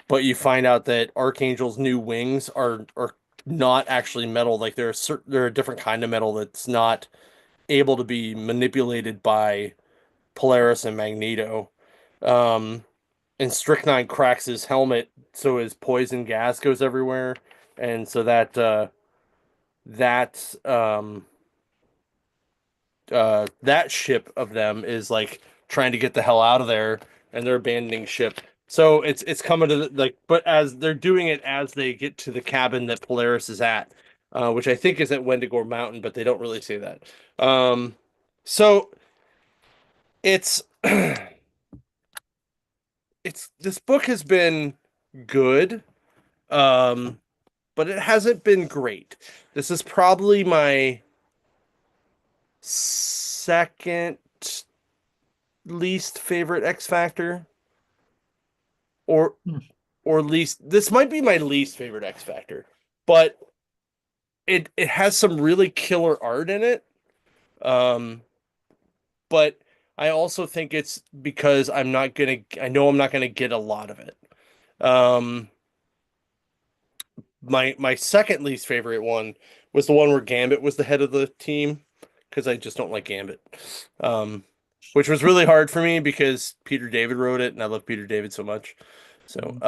But you find out that Archangel's new wings are not actually metal. Like they're a different kind of metal that's not able to be manipulated by Polaris and Magneto. Um, and Strychnine cracks his helmet, so his poison gas goes everywhere, and so that that ship of them is like trying to get the hell out of there, and they're abandoning ship. So it's coming to like, but as they're doing it as they get to the cabin that Polaris is at, which I think is at Wendigo Mountain, but they don't really say that. So it's it's this book has been good, um, but it hasn't been great. This is probably my second least favorite X Factor, or least this might be my least favorite X Factor, but it has some really killer art in it. Um, but I also think it's because I know I'm not gonna get a lot of it. Um, my second least favorite one was the one where Gambit was the head of the team, because I just don't like Gambit. Um, which was really hard for me because Peter David wrote it and I love Peter David so much. So,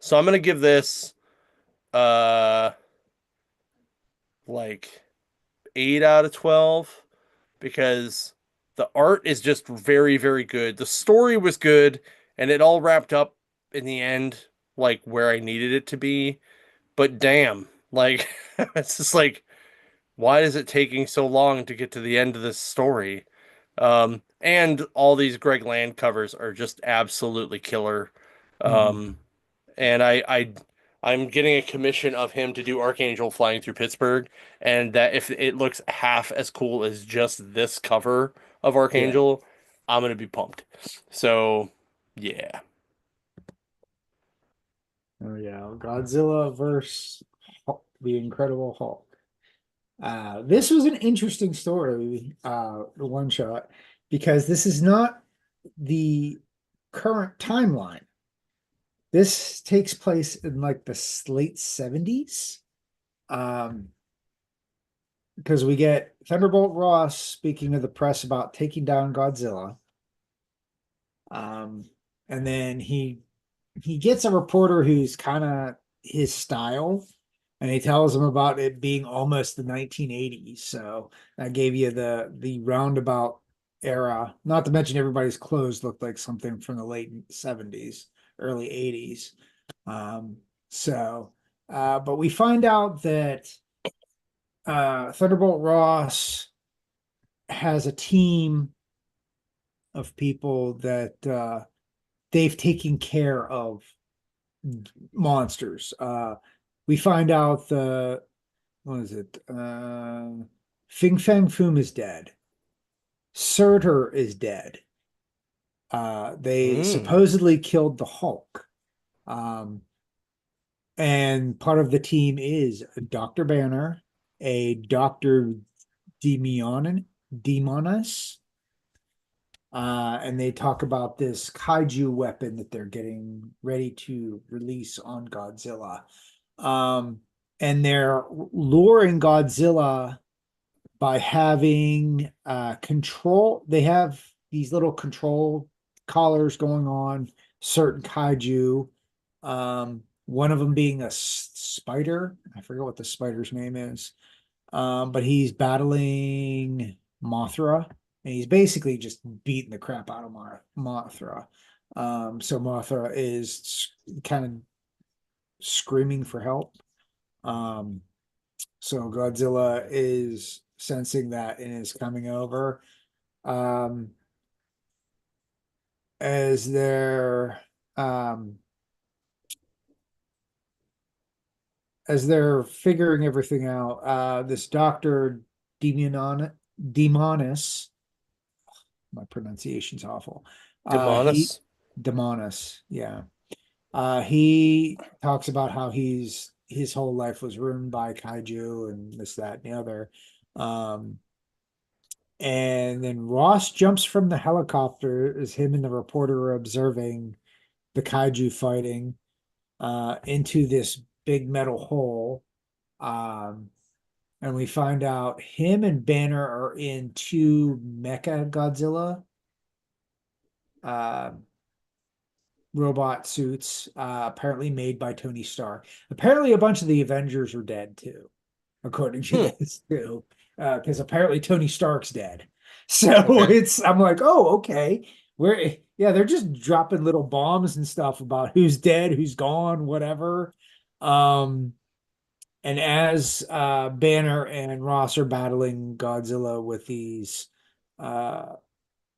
so I'm gonna give this uh like 8 out of 12, because the art is just very, very good. The story was good, and it all wrapped up in the end like where I needed it to be. But damn, like it's just like, why is it taking so long to get to the end of this story? And all these Greg Land covers are just absolutely killer. Mhm. Um, and I'm getting a commission of him to do Archangel flying through Pittsburgh, and that if it looks half as cool as just this cover of Yeah. Archangel, I'm gonna be pumped. So, yeah. Oh yeah, Godzilla versus the Incredible Hulk. This was an interesting story, the one shot, because this is not the current timeline. This takes place in like the late 70s. Um, because we get Thunderbolt Ross speaking to the press about taking down Godzilla. Um, and then he gets a reporter who's kind of his style, and he tells him about it being almost the 1980s. So that gave you the roundabout era. Not to mention everybody's clothes looked like something from the late 70s, early 80s. Um, so, but we find out that Thunderbolt Ross has a team of people that they've taken care of monsters. We find out the what is it? Fing Fang Foom is dead. Surtur is dead. They Mm. supposedly killed the Hulk. Um, and part of the team is Dr. Banner, a Dr. Demonis, and they talk about this kaiju weapon that they're getting ready to release on Godzilla. Um, and they're luring Godzilla by having control. They have these little control collars going on certain kaiju. One of them being a spider. I forget what the spider's name is. But he's battling Mothra, and he's basically just beating the crap out of Mothra. So Mothra is kind of screaming for help. Um, so Godzilla is sensing that and is coming over. Um, as um, they're figuring everything out, this Dr. Demonis, my pronunciation's awful. He Demonis. Demonis, yeah. He talks about how his whole life was ruined by kaiju and this, that, and the other. Um, and then Ross jumps from the helicopter as him and the reporter are observing the kaiju fighting into this big metal hole. Um, and we find out him and Banner are in two Mecha Godzilla uh, robot suits, apparently made by Tony Stark. Apparently, a bunch of the Avengers are dead too, according to Hmm. this too, because apparently Tony Stark's dead. So Okay. I'm like, oh, okay. Where, yeah, they're just dropping little bombs and stuff about who's dead, who's gone, whatever. Um, and as Banner and Ross are battling Godzilla with these uh,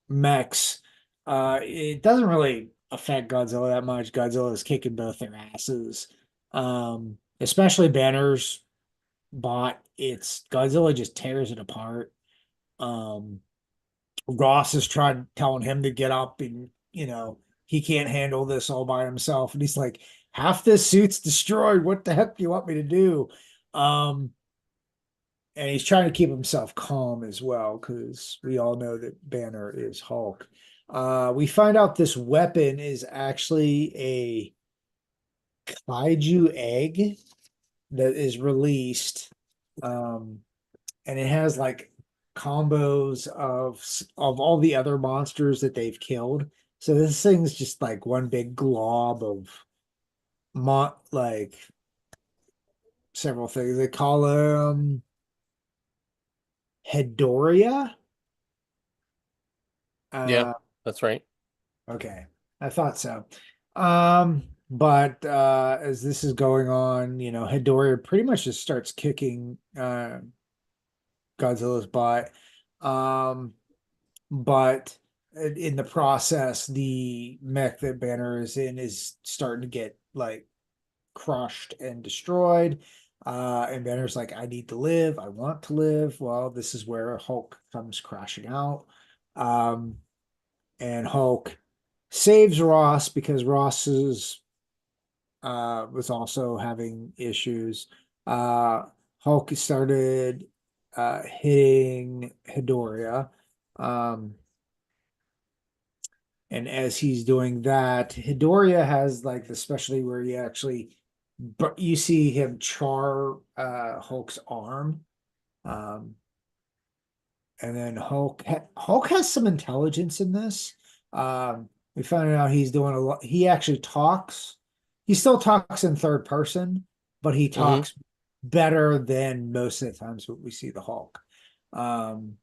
mechs, it doesn't really affect Godzilla that much. Godzilla is kicking both their asses. Especially Banner's bot. It's Godzilla just tears it apart. Um, Ross is trying telling him to get up and he can't handle this all by himself. And he's like, half this suit's destroyed. What the heck do you want me to do? Um, and he's trying to keep himself calm as well, because we all know that Banner is Hulk. We find out this weapon is actually a kaiju egg that is released. Um, and it has like combos of all the other monsters that they've killed. So this thing's just like one big glob of like several things. They call them Hedorah. Yeah, Uh, that's right. okay, I thought so. But as this is going on, Hedorah pretty much just starts kicking Godzilla's butt. Um, but in the process, the mech that Banner is in is starting to get like crushed and destroyed. And Banner's like, I need to live. I want to live. Well, this is where Hulk comes crashing out. And Hulk saves Ross because Ross is was also having issues. Hulk started hitting Hedorah. Um, and as he's doing that, Hedorah has like the specialty where you actually, but you see him char Hulk's arm. Um, and then Hulk has some intelligence in this. We found out he's doing a lot. He actually talks. He still talks in third person, but he Hmm. talks better than most of the times we see the Hulk. Um,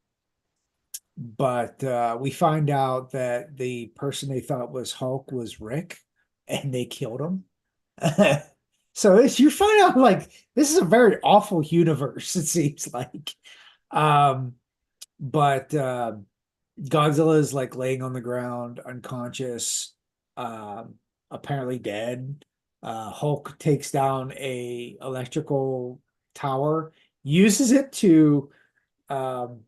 but we find out that the person they thought was Hulk was Rick, and they killed him. So you find out like this is a very awful universe, it seems like. Um, but Godzilla is like laying on the ground, unconscious, apparently dead. Hulk takes down a electrical tower, uses it to um,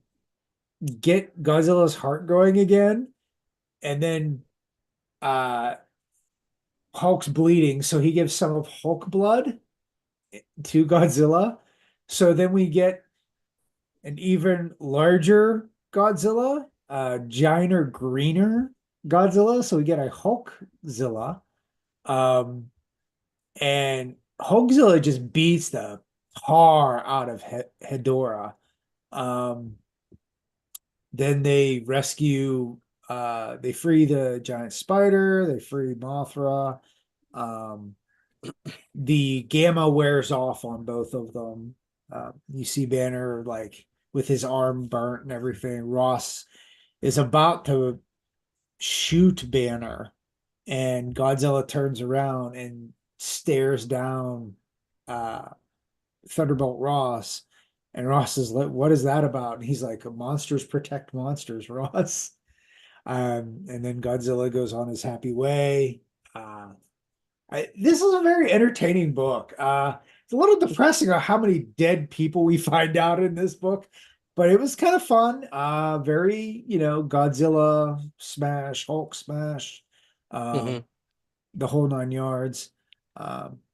get Godzilla's heart going again, and then uh, Hulk's bleeding, so he gives some of Hulk blood to Godzilla. So then we get an even larger Godzilla, gianter, greener Godzilla. So we get a Hulkzilla. Um, and Hulkzilla just beats the tar out of Hedorah. Um, then they rescue, they free the giant spider, they free Mothra. Um, the gamma wears off on both of them. You see Banner like with his arm burnt and everything. Ross is about to shoot Banner, and Godzilla turns around and stares down uh, Thunderbolt Ross. And Ross is like, "What is that about?" And he's like, "Monsters protect monsters, Ross." And then Godzilla goes on his happy way. Uh, this is a very entertaining book. It's a little depressing on how many dead people we find out in this book, but it was kind of fun. Very, Godzilla smash, Hulk smash, Hmm. the whole 9 yards.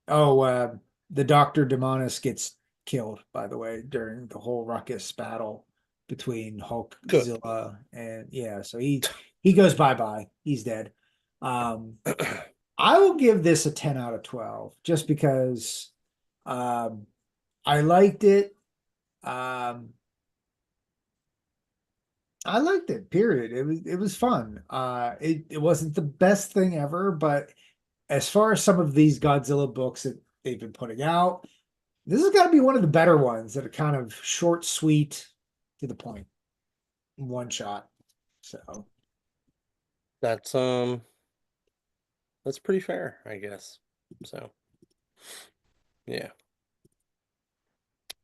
Oh, the Doctor Demonis gets killed, by the way, during the whole ruckus battle between Good. Hulkzilla and yeah, so he goes bye-bye. He's dead. Um, I will give this a 10 out of 12 just because um, I liked it. Um, I liked it, period. It was fun. It wasn't the best thing ever, but as far as some of these Godzilla books that they've been putting out, this has got to be one of the better ones that are kind of short, sweet, to the point, one shot. So That's that's pretty fair, I guess. So yeah.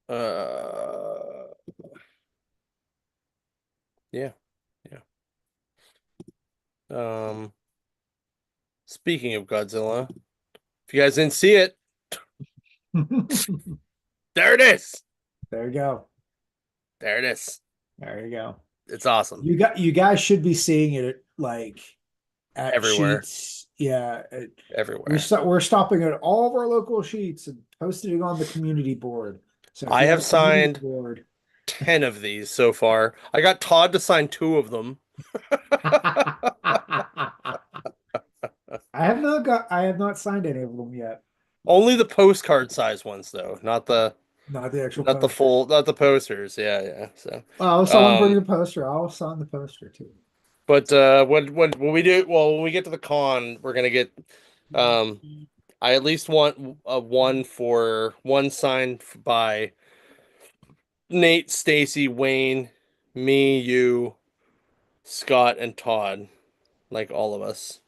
Uh yeah, yeah. Um Speaking of Godzilla, if you guys didn't see it, there it is. there you go. There it is. There you go. It's awesome. You guys should be seeing it like at Everywhere. Sheets. Yeah, Everywhere. we're stopping at all of our local Sheets and posting it on the community board. So if I you have have a community signed board, 10 of these so far. I got Todd to sign 2 of them. I have not signed any of them yet. Only the postcard size ones though, Not the actual not the posters. full, not the posters. Yeah, yeah. So, Oh, someone bring um, the poster. I'll sign the poster too. but when we do, well, when we get to the con, we're gonna get um I at least want a one signed by Nate, Stacy, Wayne, me, you, Scott, and Todd, like all of us.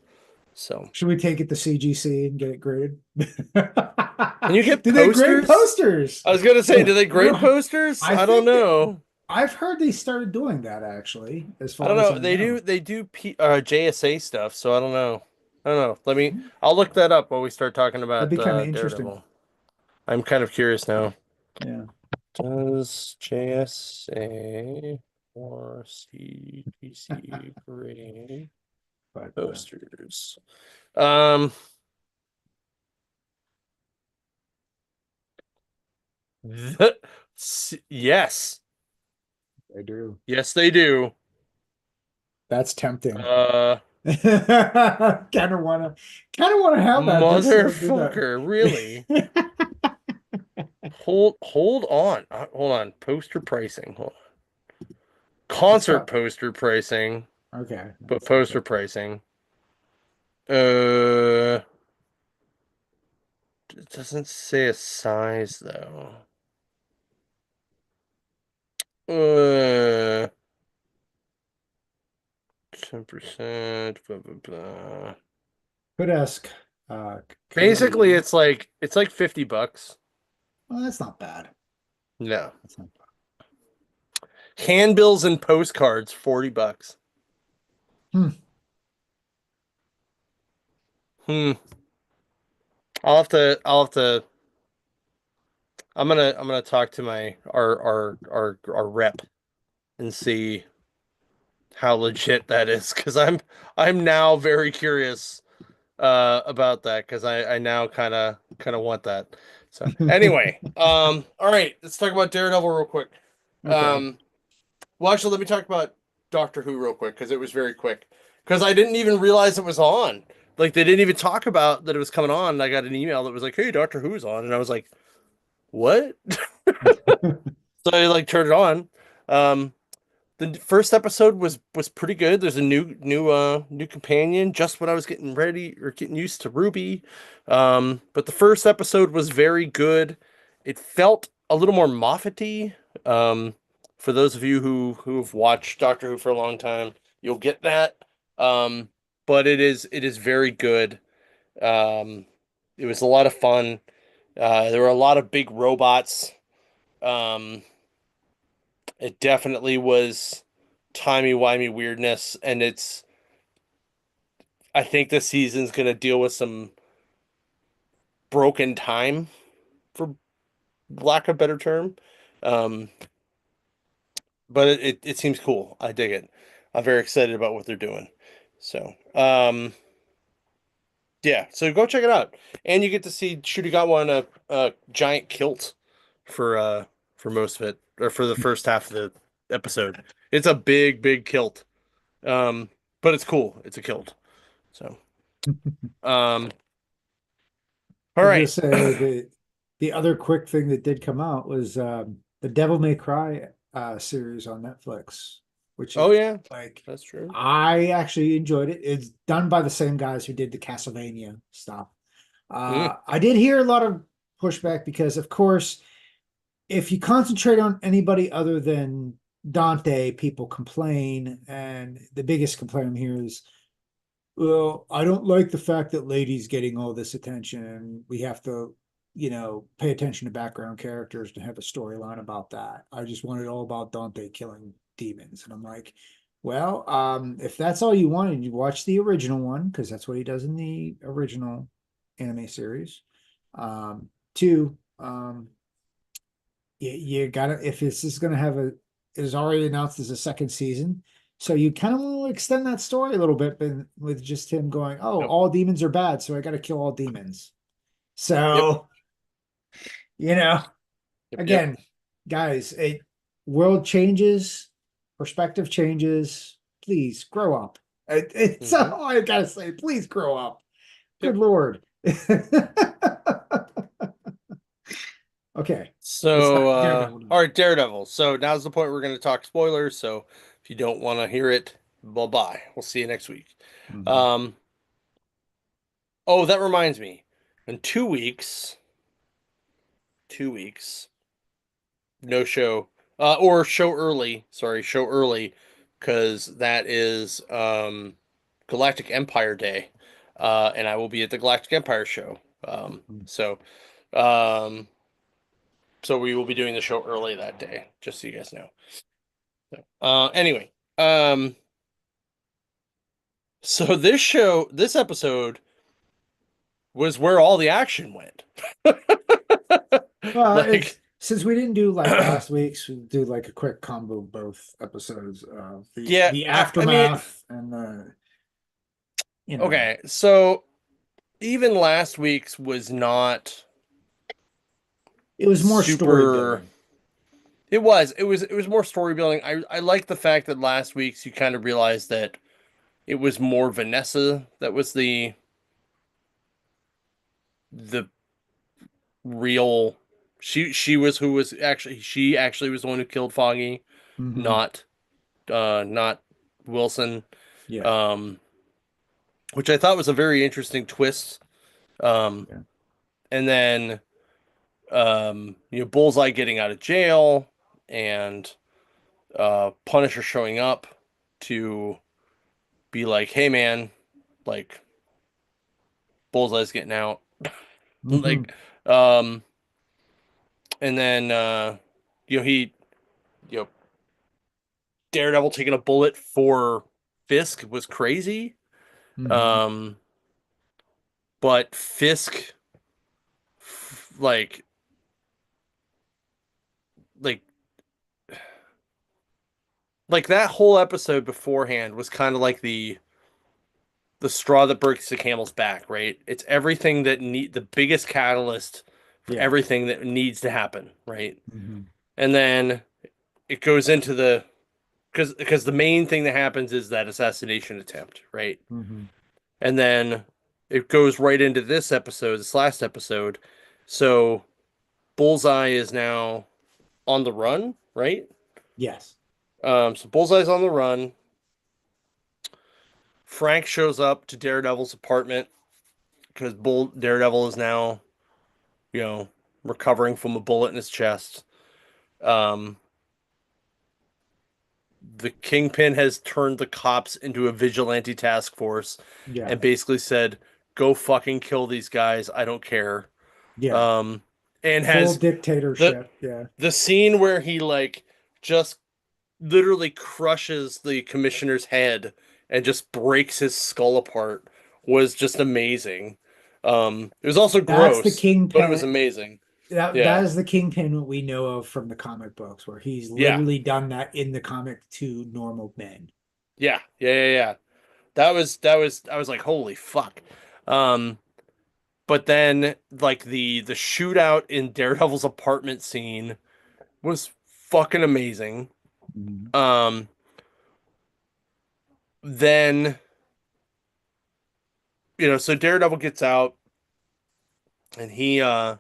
So, Should we take it to CGC and get it graded? can you get Do they grade posters? posters? I was gonna say, do they grade No, posters? I I don't think that know. I've heard they started doing that actually, as I don't far as know. I know. They do JSA stuff, so I don't know. I don't know. I'll look that up while we start talking That'd about be kind of interesting. Daredevil. I'm kind of curious now. Yeah. Does JSA or CPC bring But posters? Um, yes. I do. Yes, they do. That's tempting. Uh, Kind of wanna have that. Just do that. motherfucker, really? Hold on. Hold on. Poster pricing. Hold on. It's Concert got poster pricing, okay. but That's not poster good. pricing. Uh, it doesn't say a size though. 10%, blah blah blah. Could ask Basically, Cody. it's like $50. Well, that's not bad. No. That's not bad. Handbills and postcards, $40. Hmm. Hmm. I'll have to I'm gonna talk to my our rep and see how legit that is because I'm now very curious about that because I now kind of want that. So anyway, all right, let's talk about Daredevil real quick. Okay. Um, well, actually, let me talk about Doctor Who real quick because it was very quick because I didn't even realize it was on. Like they didn't even talk about that it was coming on. I got an email that was like, "Hey, Doctor Who's on," and I was like, "What?" So I like turned it on. Um, the first episode was pretty good. There's a new companion just when I was getting ready or getting used to Ruby. But the first episode was very good. It felt a little more Moffat-y. For those of you who've watched Doctor Who for a long time, you'll get that. Um, but it is very good. Um, it was a lot of fun. There were a lot of big robots. Um, it definitely was timey-wimey weirdness, and I think this season's gonna deal with some broken time, for lack of a better term. Um, but it seems cool. I dig it. I'm very excited about what they're doing. So, yeah, so go check it out. And you get to see Shooty got one a giant kilt for most of it, or for the first half of the episode. It's a big kilt. Um, but it's cool. It's a kilt. So, um, all I was gonna right. say the other quick thing that did come out was the Devil May Cry series on Netflix, which Oh is yeah, like that's true. I actually enjoyed it. It's done by the same guys who did the Castlevania stuff. Mm, I did hear a lot of pushback because, of course, if you concentrate on anybody other than Dante, people complain, and the biggest complaint here is, well, I don't like the fact that Lady's getting all this attention, and we have to, pay attention to background characters to have a storyline about that. I just want it all about Dante killing demons. And I'm like, well, if that's all you wanted, you watch the original one, because that's what he does in the original anime series. Two, you gotta, if this is gonna have it is already announced as a second season. So you kind of want to extend that story a little bit, but with just him going, "Oh, yep. all demons are bad, so I got to kill all demons." Yep. So, you know, Yep. Yep. again, guys, world changes, perspective changes. Please grow up. It's Hmm. all I gotta say. Please grow up. Good Yep. Lord. Okay, let's So, talk Daredevil all now. right, Daredevil. So now's the point we're going to talk spoilers. So if you don't want to hear it, bye bye. We'll see you next week. Mhm. Um, oh, that reminds me. In 2 weeks, 2 weeks, no show, or show early. Sorry, show early, because that is Galactic Empire Day, and I will be at the Galactic Empire show. Um, so we will be doing the show early that day, just so you guys know. So, anyway, um, So this episode was where all the action went. Well, Like, it's since we didn't do like last week's, we do like a quick combo of both episodes of yeah, the I mean, aftermath and the you know okay, so even last week's was not it was more story super. building. It was more story building. I like the fact that last week's you kind of realized that it was more Vanessa that was the real. She was who was actually she actually was the one who killed Foggy, Hmm. not Wilson. Yeah. Um, which I thought was a very interesting twist. Um, Yeah. and then Bullseye getting out of jail and Punisher showing up to be like, "Hey man, like Bullseye's getting out." Hmm. Like um and then he you know Daredevil taking a bullet for Fisk was crazy. Hmm. Um but Fisk like like like that whole episode beforehand was kind of like the straw that breaks the camel's back, right? It's everything that need the biggest catalyst for Yeah. everything that needs to happen, right? Hmm. And then it goes into the because the main thing that happens is that assassination attempt, right? Hmm. And then it goes right into this episode, this last episode. So Bullseye is now on the run, right? Yes. So Bullseye's on the run. Frank shows up to Daredevil's apartment because Daredevil is now, you know, recovering from a bullet in his chest. Um, the Kingpin has turned the cops into a vigilante task force Yeah. and basically said, "Go fucking kill these guys. I don't care." Yeah. Um, and Full has the dictatorship. Yeah. the scene where he like just literally crushes the commissioner's head and just breaks his skull apart was just amazing. It was also That's the gross, but it was kingpin. amazing. That Yeah, is the kingpin we know of from the comic books, where he's yeah, literally done that in the comic to normal men. yeah. That was I was like, holy fuck. Um, but then like the shootout in Daredevil's apartment scene was fucking amazing. Mhm. Um, then so Daredevil gets out and he kind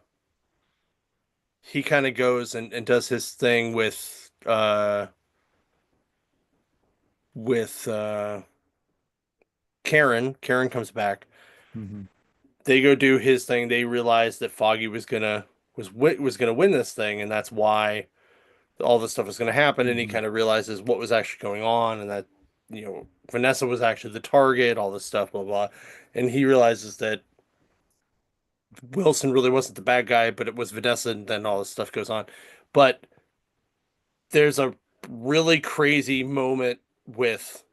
of goes and does his thing with Karen. Karen comes back. Mhm. They go do his thing. They realize that Foggy was gonna win this thing, and that's why all this stuff was gonna happen. And he Mhm. kind of realizes what was actually going on, and that Vanessa was actually the target. All this stuff, blah blah. And he realizes that Wilson really wasn't the bad guy, but it was Vanessa, and then all this stuff goes on. But there's a really crazy moment with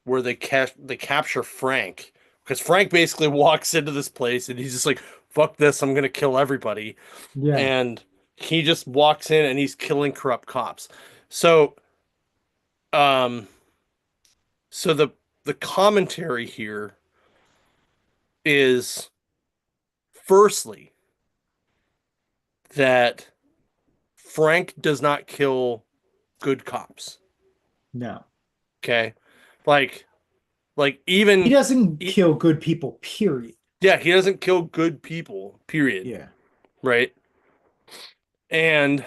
where they capture Frank because Frank basically walks into this place and he's just like, "Fuck this! I'm gonna kill everybody," Yeah. and he just walks in and he's killing corrupt cops. So, um, so the commentary here is firstly that Frank does not kill good cops. No. Okay, like He even doesn't e- kill good people, period. yeah, he doesn't kill good people. Period. Yeah. Right. And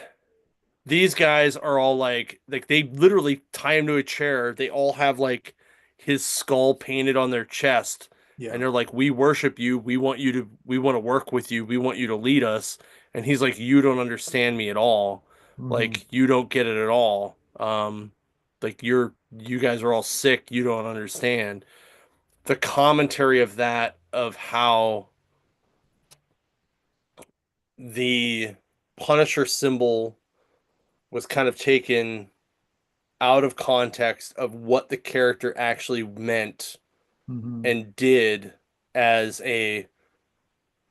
these guys are all like they literally tie him to a chair. They all have like his skull painted on their chest, and Yeah. they're like, "We worship you. We want to work with you. We want you to lead us." And he's like, "You don't understand me at all. Hmm. Like you don't get it at all. Like you guys are all sick. You don't understand." The commentary of that of how the Punisher symbol was kind of taken out of context of what the character actually meant Hmm. and did as a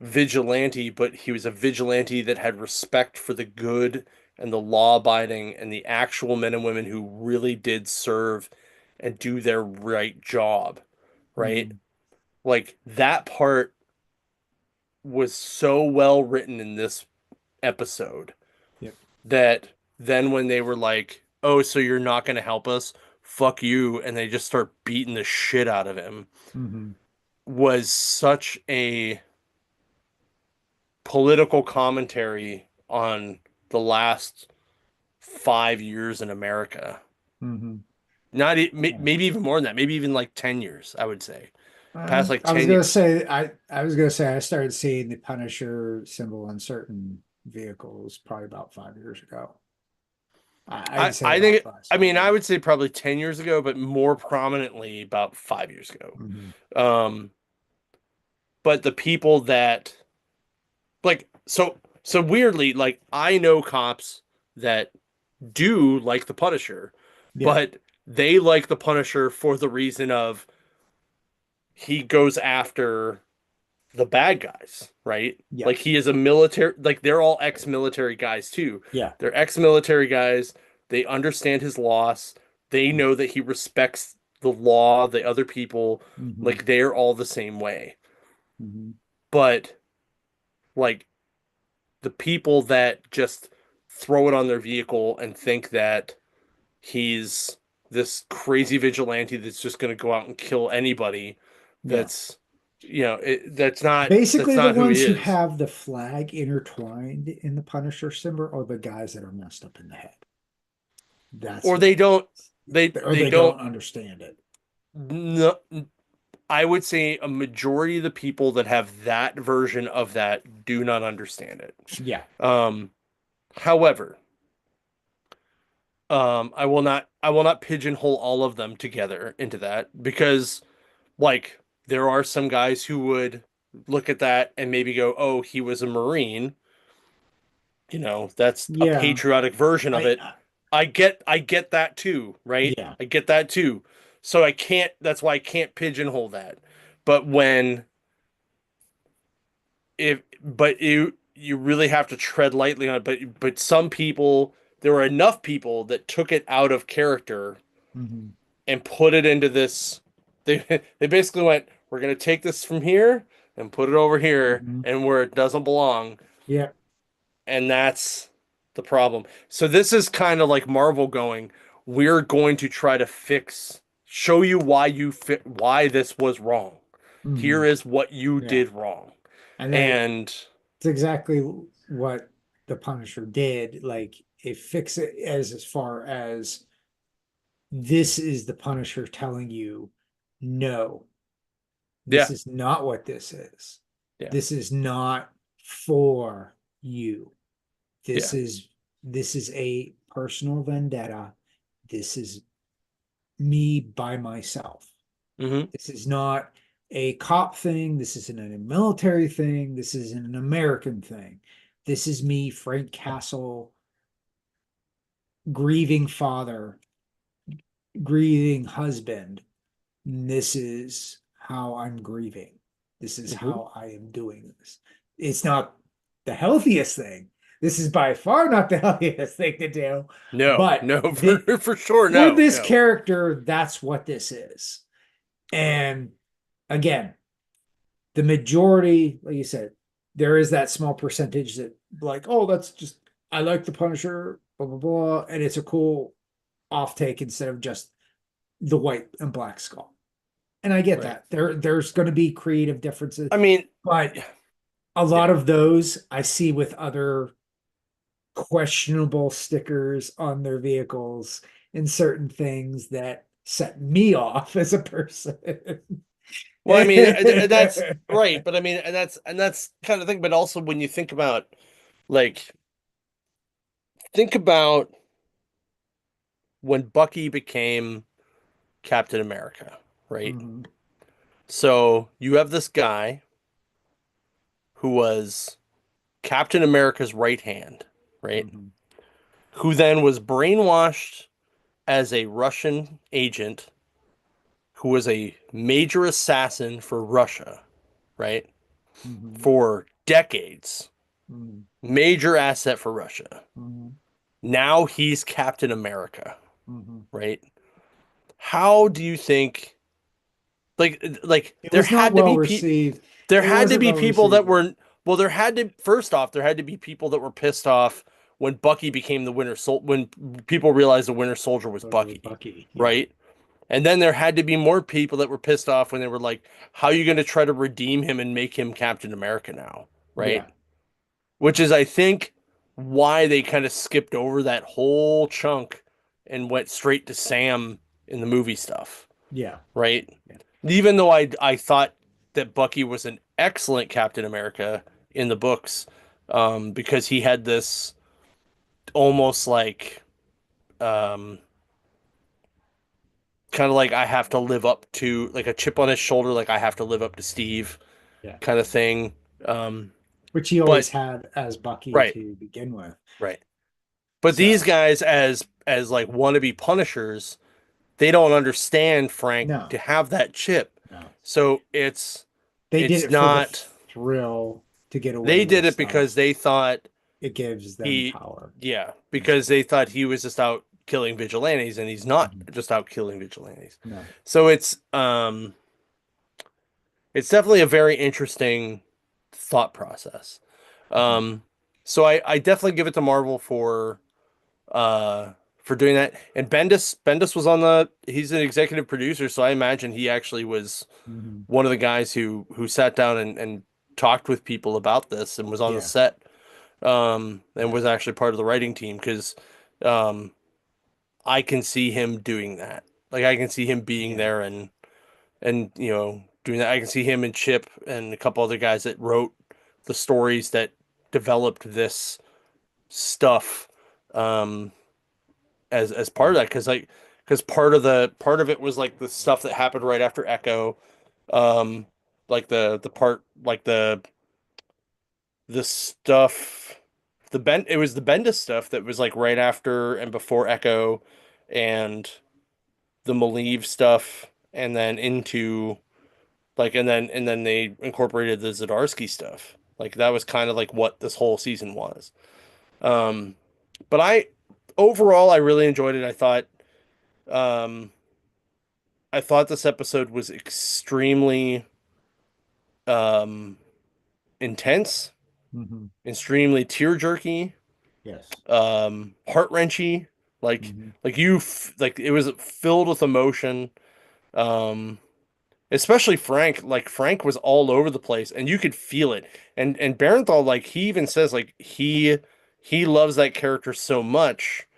vigilante, but he was a vigilante that had respect for the good and the law abiding and the actual men and women who really did serve and do their right job, right? Hmm. Like that part was so well written in this episode Yep. that then when they were like, "Oh, so you're not going to help us? Fuck you," and they just start beating the shit out of him, Hmm. was such a political commentary on the last 5 years in America. Hmm. Not Yeah. maybe even more than that. Maybe even like 10 years. I would say past like I was 10 years. gonna say I was gonna say I started seeing the Punisher symbol on certain vehicles probably about 5 years ago. I'd say I about think the last I five mean I years. would say probably 10 years ago, but more prominently about 5 years ago. Hmm. Um, but the people that like so weirdly like I know cops that do like the Punisher, Yeah. but they like the Punisher for the reason of he goes after the bad guys, right? Like Yes. he is a military, like they're all ex-military guys too. Yeah. They're ex-military guys. They understand his loss. They know that he respects the law, the other people. Hmm. Like they're all the same way. Hmm. But like the people that just throw it on their vehicle and think that he's this crazy vigilante that's just going to go out and kill anybody, Yeah. that's that's Basically, the not who he ones who is. have the flag intertwined in the Punisher symbol are the guys that are messed up in the head. That's Or what it is. Or they they don't don't understand it. no, I would say a majority of the people that have that version of that do not understand it. Yeah. um However, I will not pigeonhole all of them together into that, because like there are some guys who would look at that and maybe go, "Oh, he was a Marine." That's a Yeah. patriotic version of it. I I get that too, right? yeah. I get that too. So I can't that's why I can't pigeonhole that. But when if but you really have to tread lightly on it. But some people, there were enough people that took it out of character Hmm. and put it into this. They basically went, "We're gonna take this from here and put it over here Hmm. and where it doesn't belong." Yeah. And that's the problem. So this is kind of like Marvel going, "We're going to try to show you why this was wrong. Here Hmm. is what you Yeah. did wrong." And And it's exactly what the Punisher did. Like it fix it as far as this is the Punisher telling you, no, this yeah, is not what this is. yeah, This is not for you. This yeah. is this is a personal vendetta. This is me by myself. Hmm. This is not a cop thing. This isn't a military thing. This isn't an American thing. This is me, Frank Castle, grieving father, grieving husband. This is how I'm grieving. This is Hmm. how I am doing this. It's not the healthiest thing. This is by far not the healthiest thing to do. No, But no, for sure, for no, this no. character, that's what this is. And again, the majority, like you said, there is that small percentage that like, oh, that's just I like the Punisher, blah blah blah, and it's a cool off take instead of just the white and black skull. And I get Right. that. There's going to be creative differences, I mean, but a lot yeah. of those I see with other questionable stickers on their vehicles and certain things that set me off as a person. Well, I mean, that's right, but I mean, and that's kind of thing. But also, when you think about like think about when Bucky became Captain America, right? Mhm. So you have this guy who was Captain America's right hand, right? Mhm. Who then was brainwashed as a Russian agent, who was a major assassin for Russia, right? Mhm. For decades, Mhm. major asset for Russia. Mhm. Now he's Captain America, Mhm. right? How do you think It there was not had to well be received. there It had to wasn't be well people that received. were well there had to first off there had to be people that were pissed off when Bucky became the Winter Soldier when people realized the Winter Soldier was Soldier was Bucky, Bucky. Yeah. right? And then there had to be more people that were pissed off when they were like, how are you going to try to redeem him and make him Captain America now, right? Yeah. Which is, I think, why they kind of skipped over that whole chunk and went straight to Sam in the movie stuff, Yeah. right? Yeah. Even though I thought that Bucky was an excellent Captain America in the books, because he had this almost like um, kind of like I have to live up to like a chip on his shoulder, like I have to live up to Steve Yeah. kind of thing. Um, Which he but always had as Bucky right, to begin with. right. But these So guys, as like wannabe Punishers, they don't understand Frank no, to have that chip. no. So They did it's it for the not. thrill to get They away did with it because stuff. they thought It gives them he, power yeah, and because stuff. they thought he was just out killing vigilantes, and he's not Mhm. just out killing vigilantes. No. So it's definitely a very interesting thought process. Mhm. Um, so I definitely give it to Marvel for doing that. And Bendis was on the he's an executive producer, so I imagine he actually was Mhm. one of the guys who sat down and talked with people about this and was on the Yeah. set and Yeah. was actually part of the writing team because um I can see him doing that. Like I can see him being Yeah. there and doing that. I can see him and Chip and a couple other guys that wrote the stories that developed this stuff um as part of Yeah. that because part of it was like the stuff that happened right after Echo, um like the part like the stuff it was the Bendis stuff that was like right after and before Echo and the Malieve stuff and then into like and then they incorporated the Zdarsky stuff. Like that was kind of like what this whole season was. Um but overall I really enjoyed it. Um I thought this episode was extremely um intense, Mhm. extremely tear-jerky, Yes. heart-wrenchy, like Mhm. like it was filled with emotion. Um Especially Frank, like Frank was all over the place and you could feel it. And Barenthal, like he even says like he loves that character so much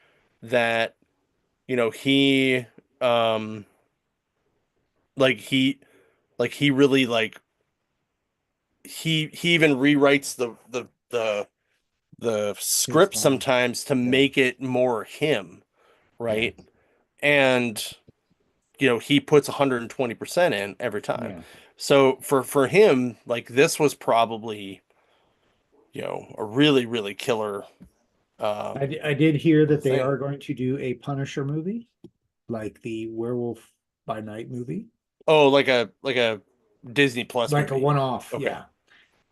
that he um like he really like he even rewrites the His script line. sometimes to Yeah. make it more him, Yeah. right? And he puts 120% in every time. Yeah. So for him, like this was probably, a really, really killer I did hear that they thing. are going to do a Punisher movie, like the Werewolf by Night movie, Oh, like a Disney Plus like a movie. one-off. Okay. Yeah.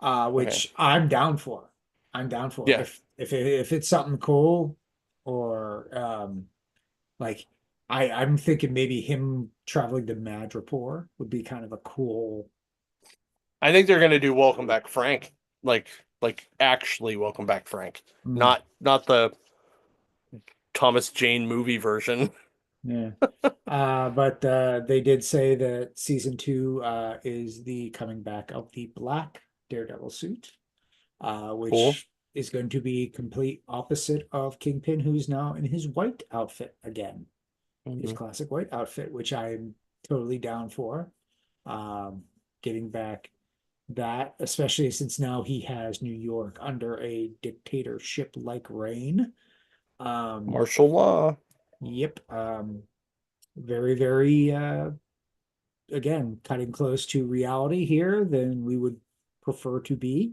Okay. Which I'm down for. I'm down for. Yeah. If it's something cool, or like I'm thinking maybe him traveling to Madripoor would be kind of a cool. I think they're gonna do Welcome Back Frank. Like actually Welcome Back Frank. Mm, Not the Thomas Jane movie version. yeah. But they did say that season two is the coming back of the black Daredevil suit, Cool. which is going to be complete opposite of Kingpin, who's now in his white outfit again, his Mhm. classic white outfit, which I'm totally down for. Um, Getting back that, especially since now he has New York under a dictatorship like reign. Um, Martial law. yep. Very, very again, cutting close to reality here than we would prefer to be.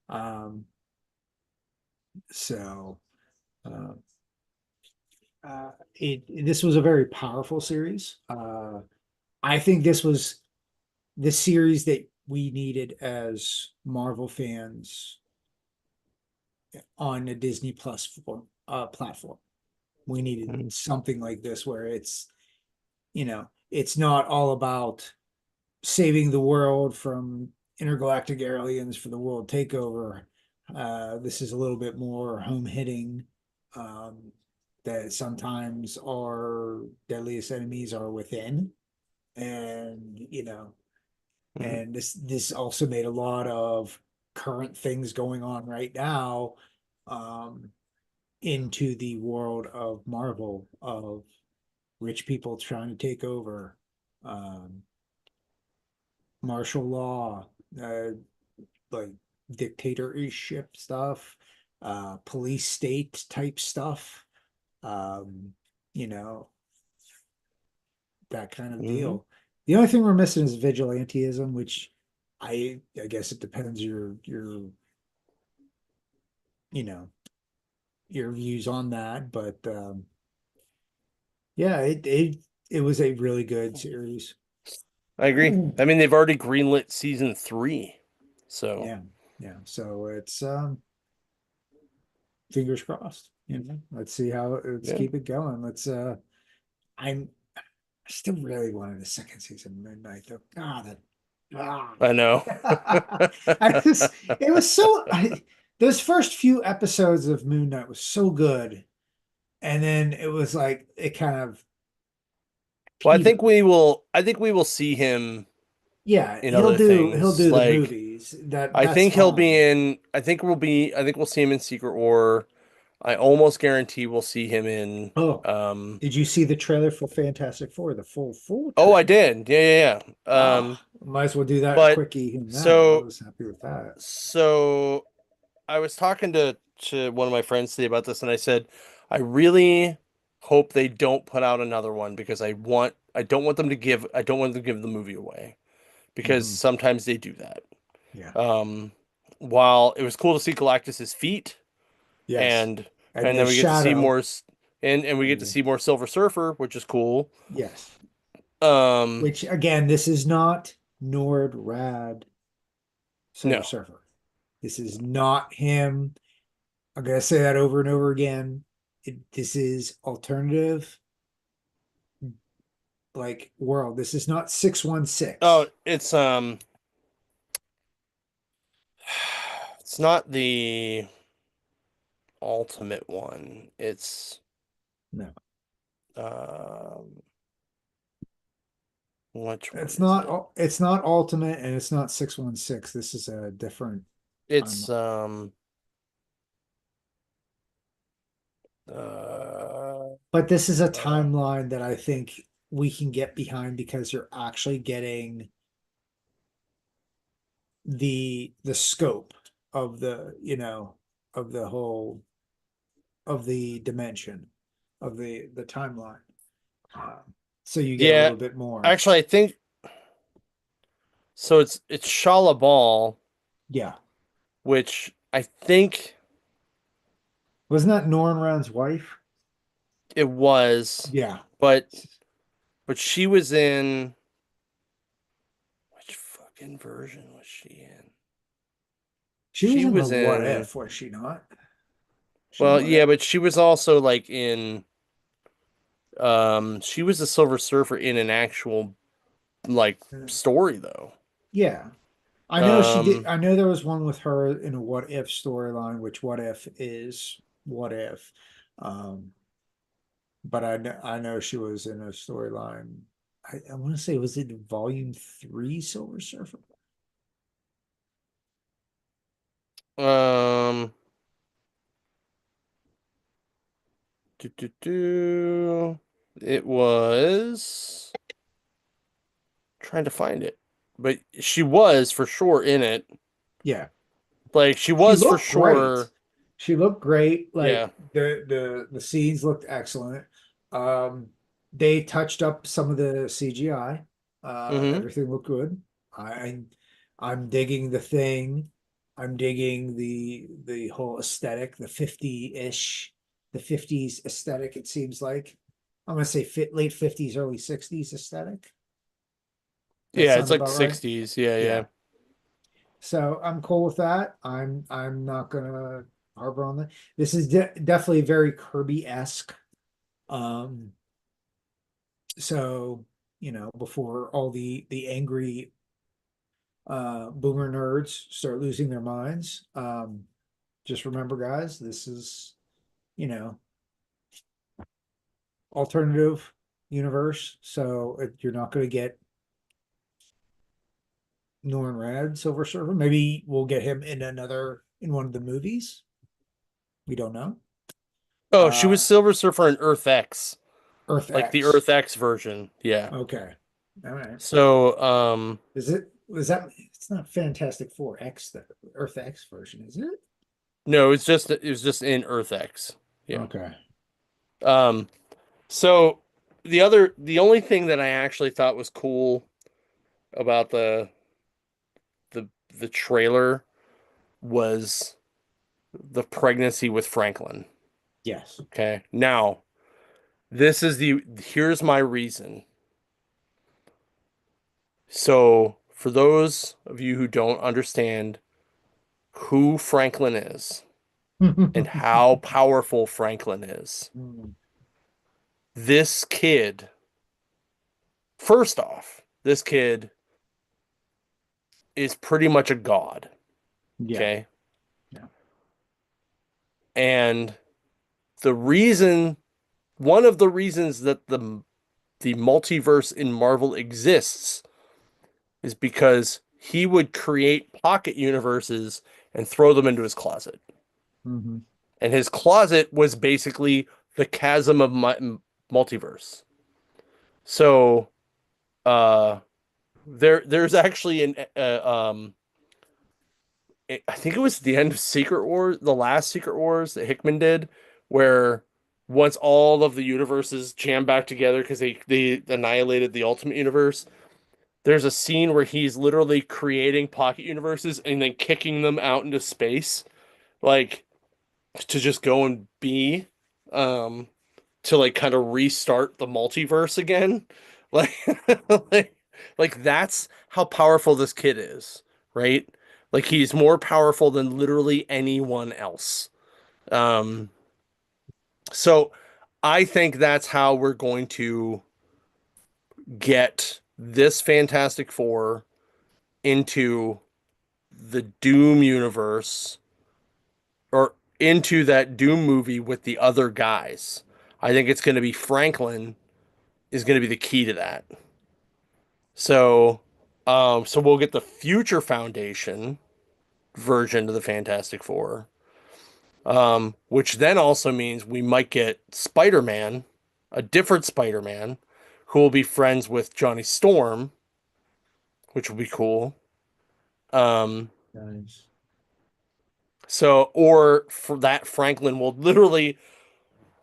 Um, so uh, it this was a very powerful series. I think this was the series that we needed as Marvel fans on a Disney Plus platform. We needed Mhm. something like this where it's not all about saving the world from intergalactic aliens for the world takeover. This is a little bit more home hitting. Um, that sometimes our deadliest enemies are within, and Mhm. this also made a lot of current things going on right now um, into the world of Marvel, of rich people trying to take over, um, martial law, uh, like dictatorship stuff, police state type stuff, um, you know, that kind of Mhm. deal. The only thing we're missing is vigilantism, which I guess it depends you know your views on that, but yeah, it was a really good series. I agree. I mean, they've already greenlit season 3. So, Yeah, yeah. So it's fingers crossed. Let's see how let's yeah, keep it going. I'm I still really wanted a second season of Midnight though. God, I know. I just it was those first few episodes of Moon Knight was so good, and then it was like it kind of Well, petered. I think we will see him Yeah, in other he'll things. do the Like movies. That's fine. I think we'll see him in Secret War. I almost guarantee we'll see him in Oh, um did you see the trailer for Fantastic Four, the full Oh, I trailer? did. Yeah, yeah, yeah. Might as well do that But quickie in that. I so was happy with that. so I was talking to one of my friends today about this, and I said, I really hope they don't put out another one because I don't want them to give the movie away because Hmm. sometimes they do that. Yeah. Um, while it was cool to see Galactus's feet, Yes. and And and the then we get to see shadow. and we get to Yeah. see more Silver Surfer, which is cool. Yes. Um, Which again, this is not Nord Rad Silver no. Surfer. This is not him. I'm gonna say that over and over again. This is alternative like world. This is not Oh, 616. it's not the ultimate one. No. Um, which one It's is not it? it's not ultimate and it's not 616. This is a different It's timeline. uh But this is a uh timeline that I think we can get behind because you're actually getting the scope of of the whole of the dimension of the timeline. So you get a yeah. little bit more. Actually, I think so. It's Shala Ball, Yeah. which I think Wasn't that Norrin Round's wife? it was, Yeah. but she was in which fucking version was she in? She was She in the was What in If, was she not? She in well, What yeah, If? but she was also like in she was the Silver Surfer in an actual like Yeah. story though. Yeah. I know she did. Um I know there was one with her in a What If storyline, which What If is What If. Um, but I know she was in a storyline. I want to say was it volume three Silver Surfer? um do. It was trying to find it. But she was for sure in it. Yeah. Like she She was for looked great. sure. She looked great. Yeah. Like the scenes looked excellent. Um, they touched up some of the CGI. Mm-hmm. Everything looked good. I I'm digging the thing. I'm digging the whole aesthetic, the 50-ish, the 50s aesthetic, it seems like. I'm gonna say late 50s, early 60s aesthetic. That Yeah, it's sound like about right? 60s. Yeah, yeah. Yeah. So I'm cool with that. I'm not gonna harbor on that. This is definitely very Kirby-esque. Um, so before all the angry boomer nerds start losing their minds, just remember, guys, this is, you know, alternative universe. So you're not going to get Norrin Rad Silver Surfer. Maybe we'll get him in one of the movies. We don't know. Oh, she was Uh, Silver Surfer in Earth X, Earth like the X. Earth X version. Yeah. Okay. All right. So, Was that it's not Fantastic Four X, the Earth X version, is it? no, it was just in Earth X. Yeah. Okay. Um, so the only thing that I actually thought was cool about the trailer was the pregnancy with Franklin. Yes. Okay. Now, here's my reason. So, for those of you who don't understand who Franklin is and how powerful Franklin is, Mm, this kid, first off, this kid is pretty much a god. yeah. Okay. Yeah. And the reason, one of the reasons that the multiverse in Marvel exists is because he would create pocket universes and throw them into his closet. Hmm. And his closet was basically the chasm of multiverse. So, uh, there's actually I think it was the end of Secret Wars, the last Secret Wars that Hickman did, where once all of the universes jammed back together because they annihilated the Ultimate Universe, there's a scene where he's literally creating pocket universes and then kicking them out into space, like to just go and be, um, to like kind of restart the multiverse again. Like, like, like that's how powerful this kid is, right? Like he's more powerful than literally anyone else. Um, so I think that's how we're going to get this Fantastic Four into the Doom universe or into that Doom movie with the other guys. I think it's going to be Franklin is going to be the key to that. So, so we'll get the Future Foundation version of the Fantastic Four, which then also means we might get Spider-Man, a different Spider-Man, who will be friends with Johnny Storm, which will be cool. Um, Nice. so, or for that, Franklin will literally,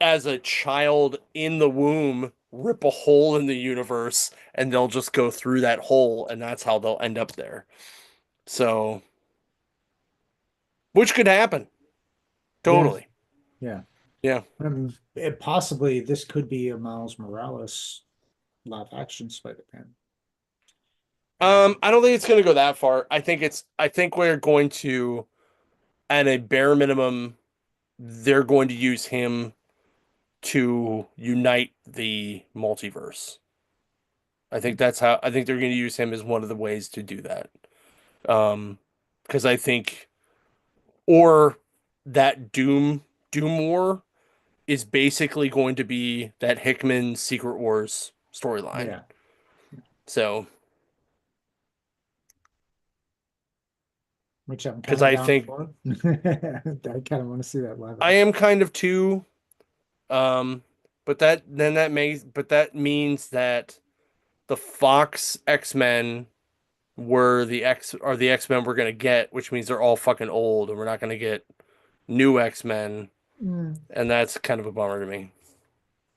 as a child in the womb, rip a hole in the universe, and they'll just go through that hole, and that's how they'll end up there. So, which could happen. Yeah. Totally. Yeah. Yeah. Possibly this could be a Miles Morales live action Spider-Man. I don't think it's going to go that far. I think we're going to, at a bare minimum, they're going to use him to unite the multiverse. I think they're going to use him as one of the ways to do that. Because I think, or that Doom War is basically going to be that Hickman Secret Wars storyline. Yeah. So, Which I'm because kind of I down think for. I kind of want to see that live I action. am kind of too. Um, but that means that the Fox X-Men are the X-Men we're gonna get, which means they're all fucking old and we're not gonna get new X-Men, Mm. and that's kind of a bummer to me.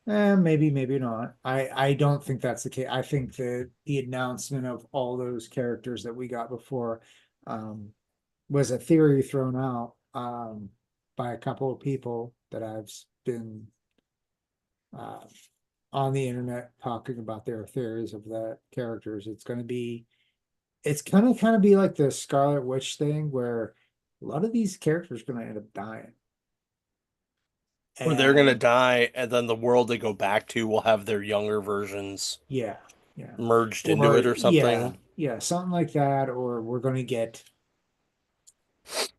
Maybe, maybe not. I don't think that's the case. I think that the announcement of all those characters that we got before um, was a theory thrown out by a couple of people that I've been uh, on the internet talking about their theories of the characters. It's gonna kind of be like the Scarlet Witch thing where a lot of these characters are gonna end up dying. Or they're gonna And die, and then the world they go back to will have their younger versions yeah, yeah. merged into Or it or yeah, something. yeah, something like that, or we're gonna get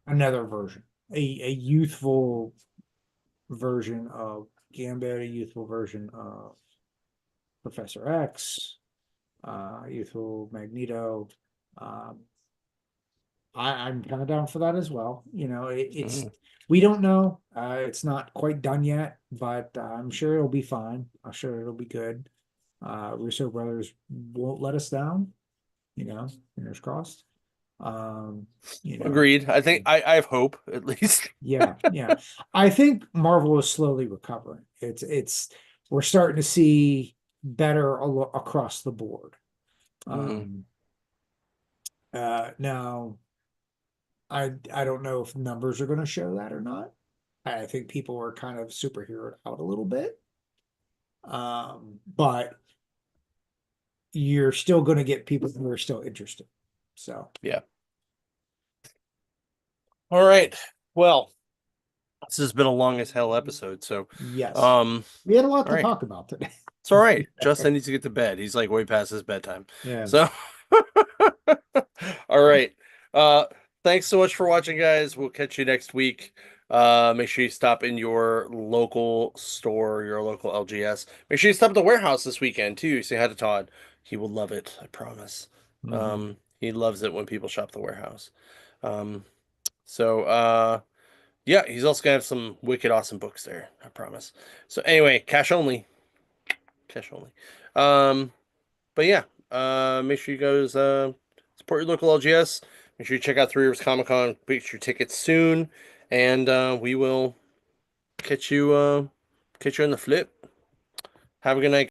another version, a youthful version of Gambit, a youthful version of Professor X, youthful Magneto. Um, I'm kind of down for that as well. It's Mm. we don't know. It's not quite done yet, but I'm sure it'll be fine. I'm sure it'll be good. Russo brothers won't let us down. Fingers crossed. Um, you know, Agreed. I think I have hope at least. yeah, yeah. I think Marvel is slowly recovering. It's we're starting to see better across the board. Mm. Um, now I don't know if numbers are going to show that or not. I think people are kind of superheroed out a little bit. But you're still going to get people who are still interested. So, Yeah. All right. Well, this has been a long as hell episode. So, yes, um, we had a lot all to right. talk about today. It's all right. Justin needs to get to bed. He's like way past his bedtime. Yeah. So, all right. Uh, thanks so much for watching, guys. We'll catch you next week. Make sure you stop in your local store, your local LGS. Make sure you stop at the warehouse this weekend too. Say hi to Todd. He will love it, I promise. Mhm. He loves it when people shop the warehouse. Um, so yeah, he's also gonna have some wicked awesome books there, I promise. So anyway, cash only. Cash only. Um, but yeah, make sure you guys support your local LGS. Make sure you check out Three Rivers Comic Con. Get your tickets soon, and we will catch you catch you on the flip. Have a good night.